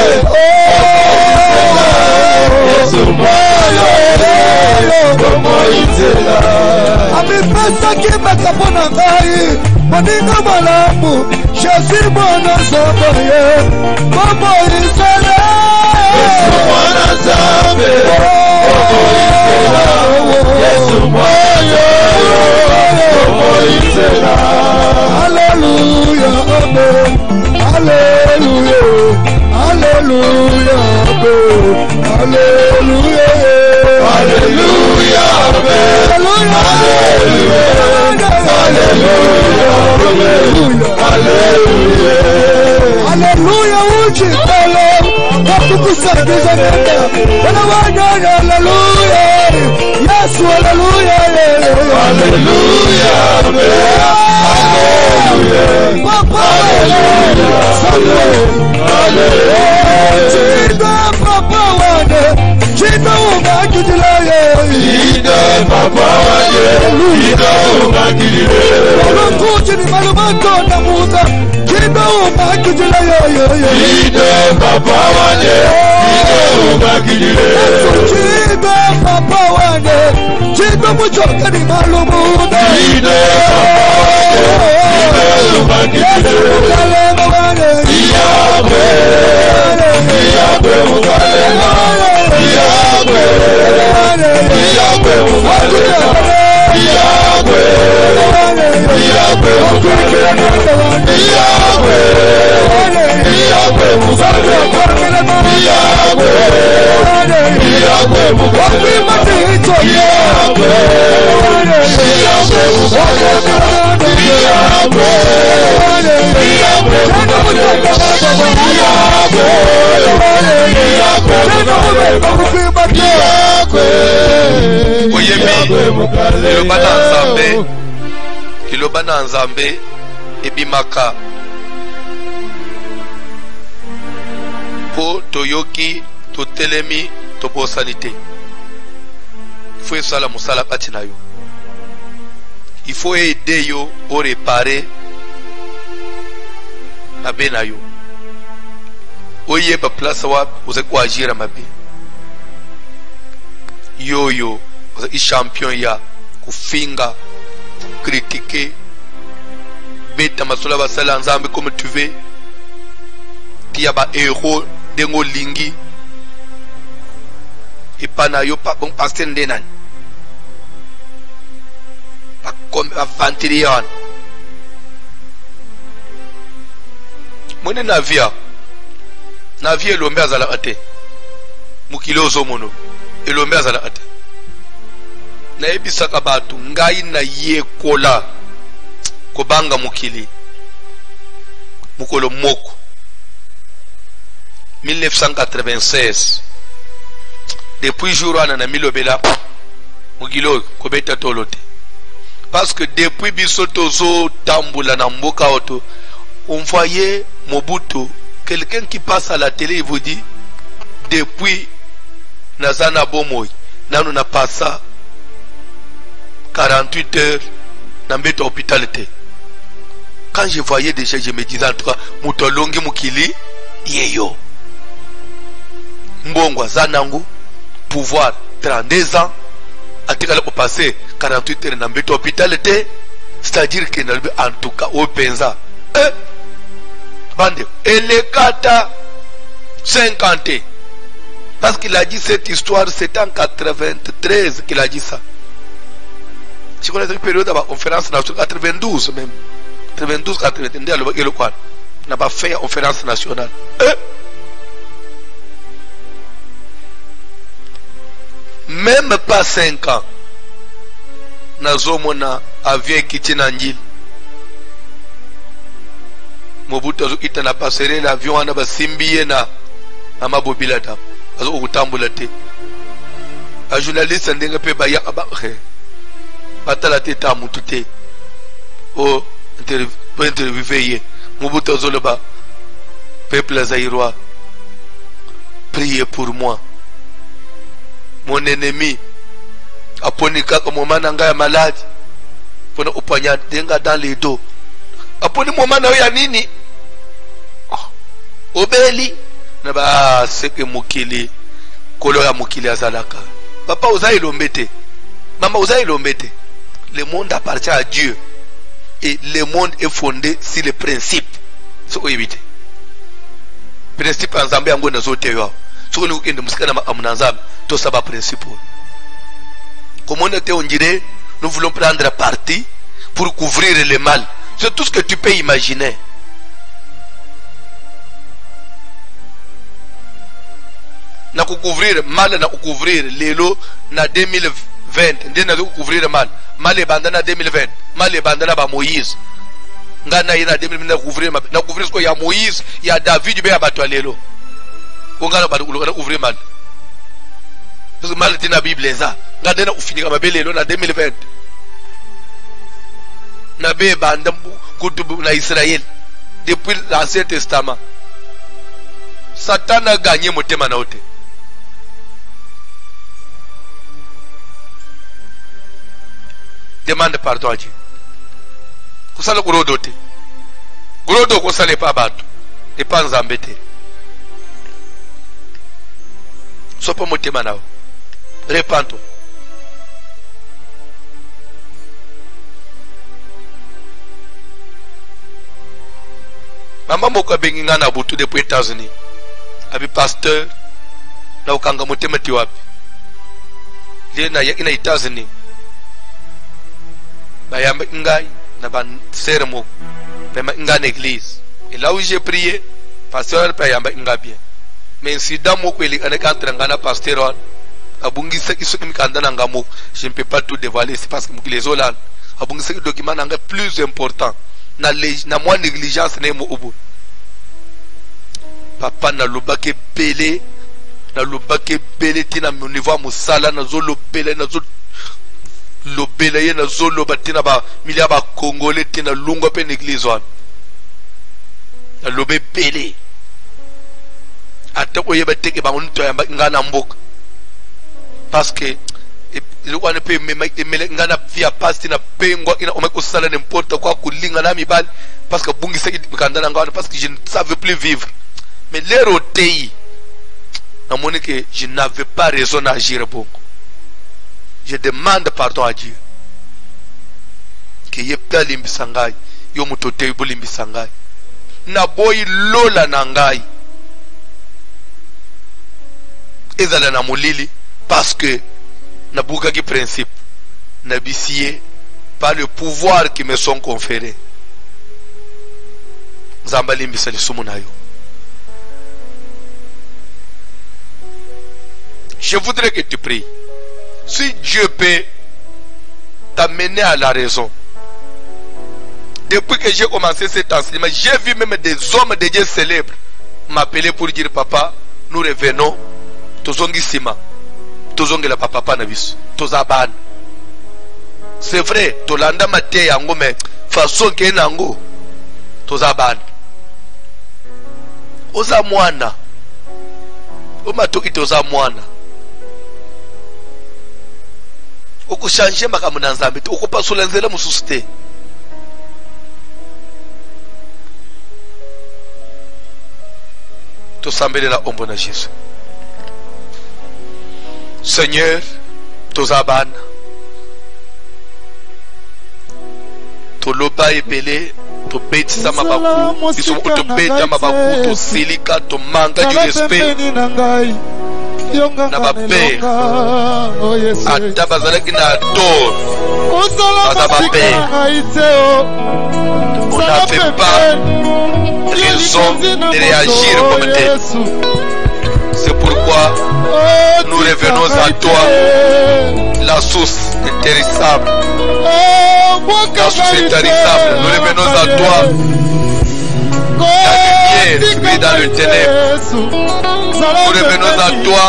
Yesu mwana Komo Israel Amipesa kima kapona ngai Moninga malamu Yesu mwana zambe Komo Israel Yesu mwana zambe Yesu mwana Komo Israel Hallelujah amen Hallelujah Hallelujah amen Hallelujah Hallelujah amen Hallelujah Hallelujah Hallelujah Hallelujah uchi talo Wakukusagiza nenda Wanawanya hallelujah Yesu hallelujah Hallelujah amen Hallelujah Papa hallelujah Hallelujah Papa wana papa wanje ino umakilile Olokuji ni malumato na muda Kino umakilile Ino papa wanje ino umakilile Kino papa wanje Kino muchoka ni malumuda Ino papa wanje ino umakilile Iyagwe Iyagwe mukalema Iyagwe Iyagwe mukalema Iyagwe Iyagwe mukalema Iyagwe Iyagwe mukalema Iyagwe Iyagwe mukalema Iyagwe Iyagwe mukalema Iyagwe Kiloba na nzambe ebimaka po toyoki totelemi tobosani te. Il faut esala mosala kati na yo. Il faut aider yo o réparer mabe na yo. Oyeba place wa uze kuajira mabe. Yo uze champion ya kufinga critiquer beta masola basala nzambe comme tu veux. Tia ba héros dengo lingi. Ipana yo pa bon pasteur ndenan. Pa comme avantirian. Mone navia elombe azala ate mukilo zomono elombe azala ate na ebisaka batu ngai na yekola kobanga mukili mukolo moko 1996 depuis jour wana na milobela mukilo kobeta tolote parce que depuis bisoto zo tambula na mboka oto on voyait Mobutu, quelqu'un qui passe à la télé, il vous dit, depuis Nazana Bomoy, nous n'a pas ça 48 heures dans notre hôpitalité. Quand je voyais déjà, je me disais en tout cas, Moutolongi Mukili, Yeyo. Mbongwa Zanangu, pouvoir 32 ans, à tout cas pour passer 48 heures dans notre hôpitalité, c'est-à-dire que en tout cas, au Penza, Bande, et les gata 50. Parce qu'il a dit cette histoire, c'était en 93 qu'il a dit ça. Je connais cette période de la conférence nationale, 92 même. 92, 93, on n'a pas fait une conférence nationale. Même pas 5 ans. Nazomona avion qui Nangil. Mobutu azo ita na passerelle l'avion ana basimbiye na amabobila ta azo kutambula te a journaliste ndenga pe ba ya ba patala te ta mutu te o interviewer Mobutu azo le ba peuple zaïrois priez pour moi mon ennemi aponika comme moment nga malade pona upanya denga dans les dos aponi moment na ya nini obeli na ba seke mukili kolo ya mukili azalaka papa ozayi lombete mama ozayi lombete. Le monde appartient à Dieu et le monde est fondé sur les principes. C'est quoi éviter principe ensemble yango na zote yo so ni ukende musika na amunanzambe to saba principe. Comment on dirait nous voulons prendre parti pour couvrir le mal. C'est tout ce que tu peux imaginer. Na couvrir mal, na couvrir lelo na 2020. Ndé na couvrir mal. Mal et bandana 2020. Mal et bandana ba Moïse. Ngana ina 2020 na couvrir mal. Na couvrir ce qu'il y a Moïse, il y a David, il y a batwa lelo. Ngana ba couvrir mal. Parce que mal est dans la Bible ça. Ngana na ufinika mabele lelo na 2020. Nabe bandam kutubu na Israël depuis l'Ancien Testament. Satan a gagné motema na ote. demande pardon à Dieu. Kusala kurodo te. Kurodo kusale pa bato. Et pas nzambe te. Sopo motema nao. Repento. Mama moko bengi ngana butu depuis États-Unis. Abi pasteur na ukanga motema ti wapi. Ina États-Unis. Bayamba ngai na ban sermo. Pema ngana église. Et là où j'ai prié, pasteur pa yamba nga bien. Mais si dans mon pays, on est quand ngana pasteur abungi se iso kimikanda na ngamo, je ne peux pas tout dévoiler, c'est parce que les olal abungi se document nanga plus important. Na moins négligence ne mo obo. Papa na lobake belé, na lobake belé tina au niveau musala na zolo belé na zolo lobele na zolo batina ba milia ba congolais tina lungo pe l'église wan. Na lobe belé. Ata oyeba teke ba onto ya ngana mboka. Parce que le one peut me ngana via pasti na pengwa ina omeko sala n'importe quoi kulinga na mibali parce que bungi seki mikandana ngana parce que je ne savais plus vivre. Mais l'air au pays, à mon que je n'avais pas raison d'agir beaucoup. Je demande pardon à Dieu. Que yepta limbisangai, yo mutote ibu limbisangai. Na boy lola nangai. Ezala na mulili parce que na bukaki principe na bisiye par le pouvoir qui me sont conférés. Nzamba limbisa lisumu na yo. Je voudrais que tu pries. Si Dieu peut t'amener à la raison. Depuis que j'ai commencé cet enseignement, j'ai vu même des hommes de Dieu célèbres m'appeler pour dire papa, nous revenons. Tozongi sima. Tozongi la papa na biso. Tozaban. C'est vrai, tolanda mate yango mais façon ke nango. Tozaban. Oza mwana. Omatoki toza mwana. Okushange makamu na nzambe okupasula nzela mususu te. Tosambele na ombo na Jésus. Seigneur, tozaban. Toloba ebele, to betisa mabaku, biso to beta mabaku, to silika, to manga du respect. Na ba père ata bazalaki na adore baza ba père on n'avait pas raison de réagir comme tel. C'est pourquoi nous revenons à toi, la source intéressable, la source intéressable. Nous revenons à toi, la lumière qui brille dans le ténèbre. Nous revenons à toi,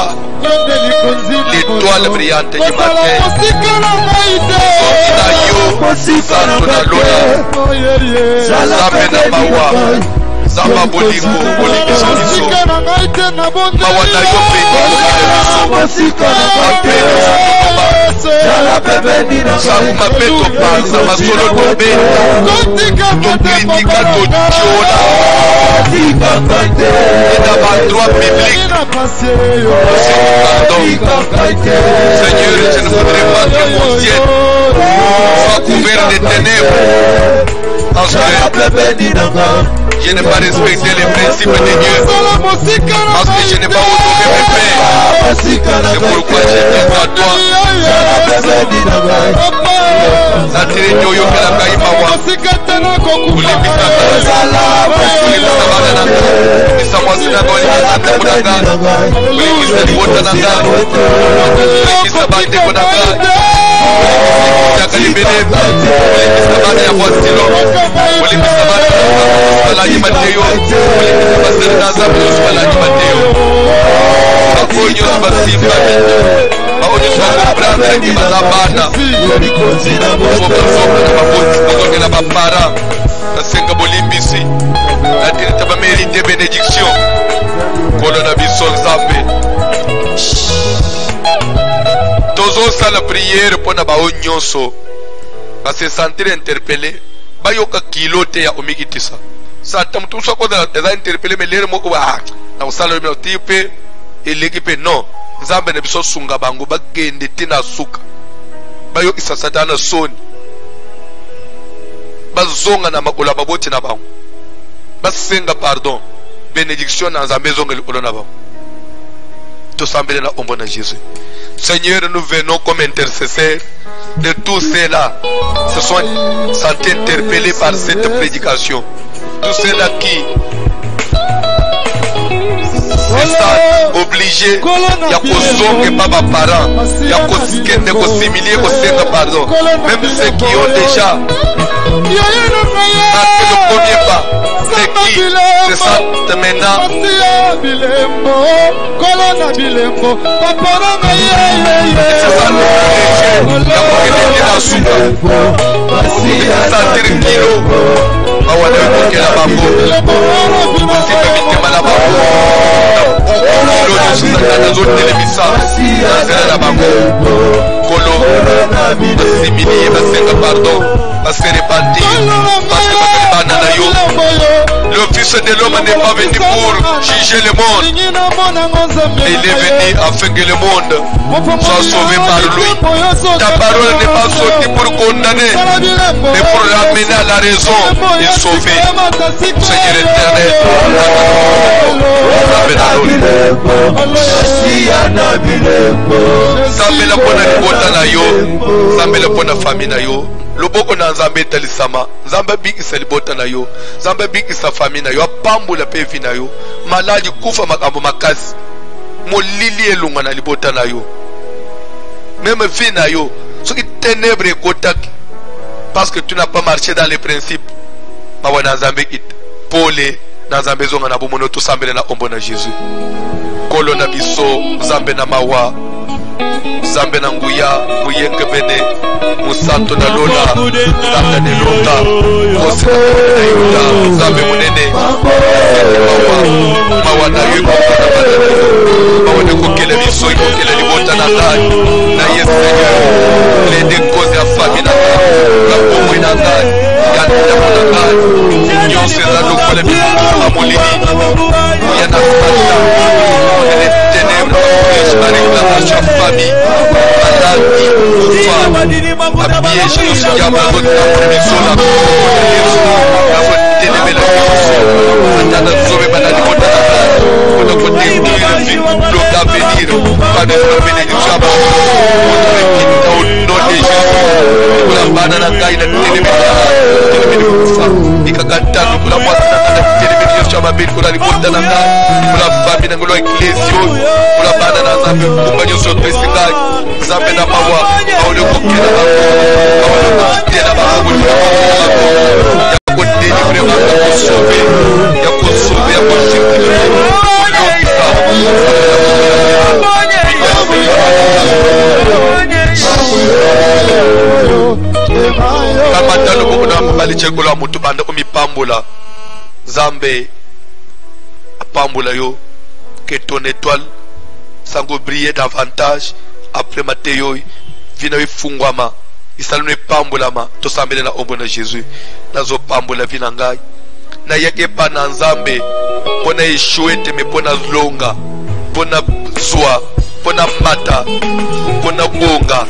l'étoile brillante du matin. Zamba bolingo bolingiso biso mawana yo pe sakuma pe topanza masolo tobeta tokritika totiola ena badroit biblique Seigneur, je ne voudrais pas que mon ciel soit couvert de ténèbres parce que je n'ai pas respecté les principes de Dieu parce que je n'ai pas honoré mes pères. C'est pourquoi je dis à toi Natireni oyo kelanga imawa Kulibisa mwazina goli Kulibisa munanga Kulibisa libota nanga Kulibisa bande konanga Kulibisa kalibeleza Kulibisa bande ya mwasilo Kulibisa bande Wala imateyo Kulibisa basere na zabu Wala imateyo Akonyo basimba Aonyo bakombranda Ibazabana Kuzongela bapara Nasenga bolimbisi Natirita bamérite bénédiction Kolona biso nzambe Tozo sala prière pona bao nyonso va se sentir interpellé bayoka kilote ya omikitisa sa tamtu so ko da interpellé mais lere moko ba na usalo mi otipe elekipe non nzambe ne biso sunga bango bagende tina suka bayoka satana soni bazonga na makola baboti na bango basenga pardon bénédiction na nzambe zonga likolo na bango to sambele na ombo na Jésus. Seigneur, nous venons comme intercesseurs de tous ceux-là se sont sentis interpellés par cette prédication. Tous ceux-là qui sont obligés, il y a que papa parent, il y a que similier, que pardon. Même ceux qui ont déjà marqué le premier pas, ceux qui se sentent maintenant le Fils de l'homme n'est pas venu pour juger le monde. Il est venu afin que le monde soit sauvé par lui. Ta parole n'est pas sortie pour condamner, mais pour l'amener à la raison et sauver. Seigneur éternel, Zambela pona libota na yo, Zambela pona famille na yo. Loboko na Nzambe talisama, Nzambe bikisa libota na yo, Nzambe bikisa famille na yo, apambula pe vi na yo, maladi kufa makambo makasi, molili elunga na libota na yo. Même vie na yo, ce qui ténèbres ekotaki, parce que tu n'as pas marché dans les principes. Mawa na Nzambe kit, pole na Nzambe zonga na bomono to sambele na ombo na Jésus. Kolo na biso, Nzambe na mawa, Nzambe na nguya, muyenge bene, musanto na lola, Nzambe na longa, kose na yuda, Nzambe munene, mawa na yuko na badana, mawa na kokele biso, kokele libota na ndani, na yes Seigneur, les deux causes ya famille na ndani, la pomwe na ndani, ya ndamu na ndani, nyonse za lokole biso na molini, ya na spata, les ténèbres, avec la famille, maladie, femme, habillé chez nous, il y a pas de Chekula mutu banda umipambula Nzambe apambula yo que ton étoile sango briller davantage après Matteo vina ifungwama isalune pambula ma to sambele na ombo na Jésus nazo pambula vina ngai na yake pa na Nzambe pona ishuete me pona longa pona zwa pona mata pona bonga.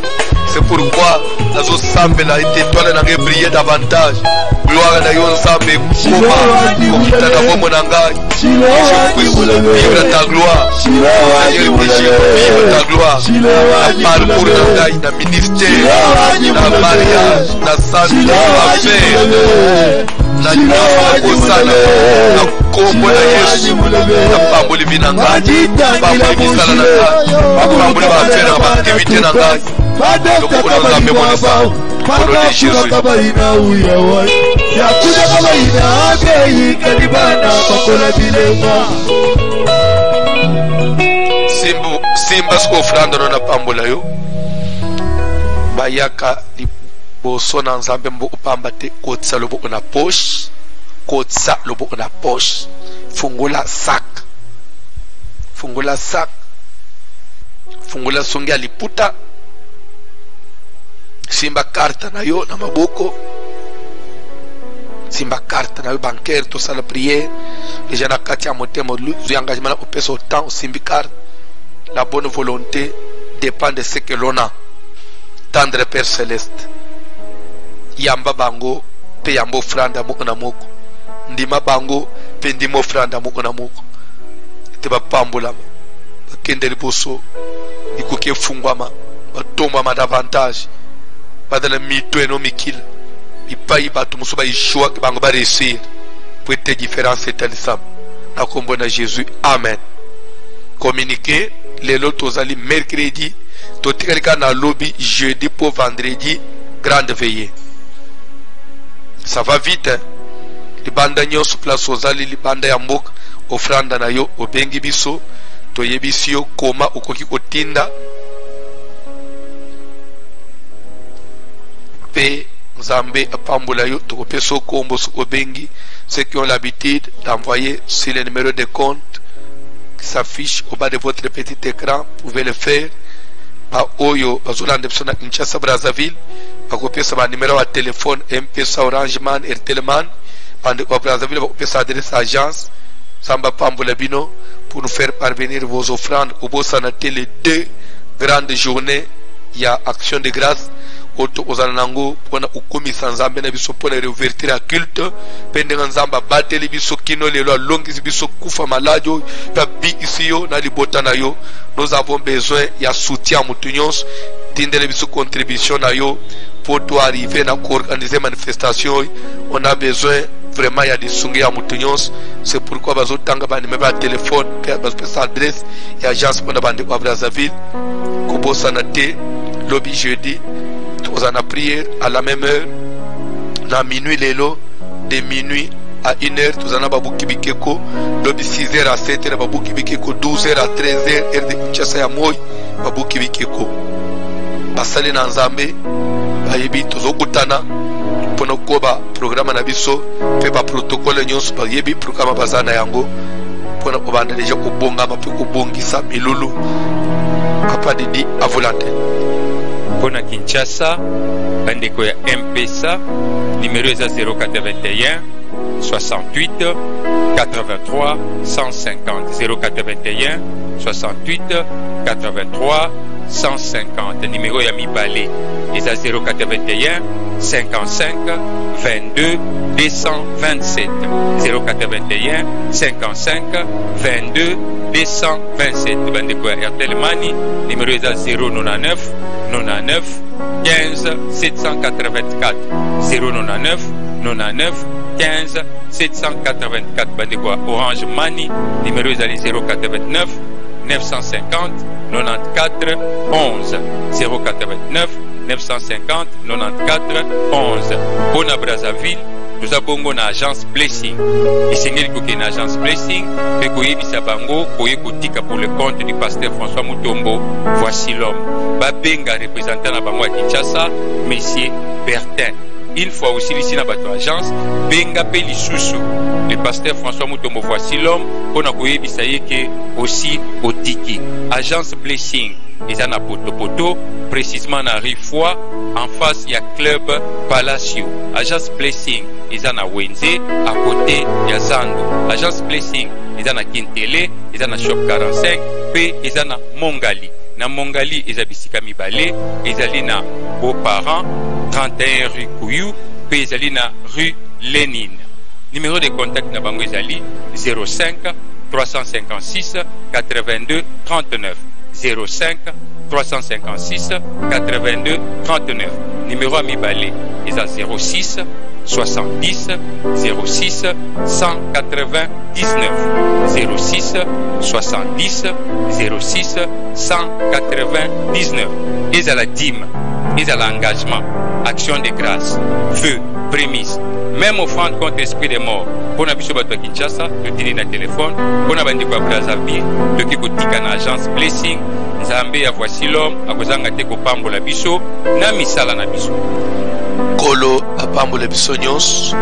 C'est pourquoi nazo sambela étoile na ngai briller davantage. Gloire na yo Nzambe koma kokita na bombo na ngai. Je puisse vivre ta gloire. Seigneur, que je vive ta gloire. Na parcours na ngai, na ministère, na mariage, na santé, na affaire, na nyama kosala, na kombo na Yesu, na pamboli vina ngai, pamboli misala na ngai, pamboli ba affaire na ba activité na ngai. Simba skofrando na pambula yo bayaka liboso na Nzambe mbo upamba te kotsa lobo na poche, kotsa lobo na poche, fungula sac, fungula sac, fungula songi aliputa, simba carte na yo na maboko, simba carte na yo bancaire to sala prière déjà na kati ya motema lu engagement na opesa autant simbi carte. La bonne volonté dépend de ce que l'on a. Tendre Père Céleste, yamba bango pe yambo franda moko na moko, ndima bango pe ndimo franda moko na moko, te bapambola bakende liboso ikoke fungwama batomba davantage badala mito eno mikila ipai batu muso ba ishwa bango ba réussir pour être différence etalisam na kombo na Jésus, amen. Communiquer lelo tozali mercredi totikalika na lobby jeudi pour vendredi grande veillée. Ça va vite, hein? Libanda nyonso place ozali libanda ya mboka ofranda na yo obengi biso toyebisi yo koma okoki kotinda pe Nzambe apambola yo tokopesa kombo obengi. Ceux qui ont l'habitude d'envoyer sur le numéro de compte qui s'affiche au bas de votre petit écran, vous pouvez le faire. Ba oyo bazolanda biso na Kinshasa Brazzaville bakopesa ba numéro wa téléphone M-Pesa, Orange Man, Airtel Man. Bande wa Brazzaville bakopesa adresse agence Samba Pambola Bino pour nous faire parvenir vos offrandes au Bosanate les 2 grandes journées. Il y a action de grâce auto ozanango pona ukomisa Nzambe na biso pona réouverture à culte pende Nzamba bateli biso kino lelo alongisi biso kufa maladio pa bi ici yo na libota na yo. Nous avons besoin ya soutien mutunyos tindele biso contribution na yo pour toi arriver na organiser manifestation. On a besoin vraiment ya disungi ya mutunyos. C'est pourquoi bazotanga ba numéro de téléphone pe bazopesa adresse ya agence pona bande kwa Brazzaville kobosa na te lobby jeudi. Nous en a prière à la même heure, na minuit lelo, de minuit à 1h, nous en a babuki bikeko, lobby 6h à 7h, babuki bikeko, 12h à 13h, heure de Kinshasa ya moi, babuki bikeko. Basali na Nzambe, bayebi tozokutana, pona koba programme na biso, pe ba protocole nyonso bayebi programme bazana yango, pona kobanda deja kobonga mape kobongisa milulu, papa Didi à volonté. Pona Kinshasa, bandeko ya M-Pesa, numéro est 081 68 83 150. 081 68 83 150. Numéro ya Mibale est 081 55 22 227. 081 55 22 227. Bandeko ya Airtel Money, numéro est 099 99 15 784. 099 99 15 784. Bandeko Orange Money, numéro est 089 950 94 11. 089 950 94 11. Pona Brazzaville, nous avons une agence Blessing. Et c'est une agence Blessing. Et que bango pour le compte du pasteur François Mutombo. Voici l'homme. Babenga représentant à Bango à Kinshasa, Monsieur Bertin. Une fois aussi ici dans votre agence, Benga Pelisusu, le pasteur François Mutombo, voici l'homme. On a que aussi au Tiki. Agence Blessing. Ils en a poto, précisément dans rue Foy, en face il y a Club Palacio. Agence Blessing, ils en a Wenze, à côté il y a Zando. Agence Blessing, ils en a Kintele, ils en a Shop 45, puis ils en a Mongali. Na Mongali, ils ont Bissika Mibale, ils ont na Beaux-Parents, 31 rue Kouyou, puis ils ont na rue Lénine. Numéro de contact na Bango Ezali 05 356 82 39. 05 356 82 39. Numéro à Mibale est à 06 70 06 199. 06 70 06 199. Et à la dîme, et à l'engagement, action de grâce, feu, prémisse, même offrande contre l'esprit des morts. Pour la Bishop de Kinshasa, le dîner na téléphone, pour la bande de Brazzaville, le Kikotika na agence Blessing, Nzambe ya voici l'homme, à Kozanga Teko Pambola Biso, na misala na biso. Kolo apambola biso nyos.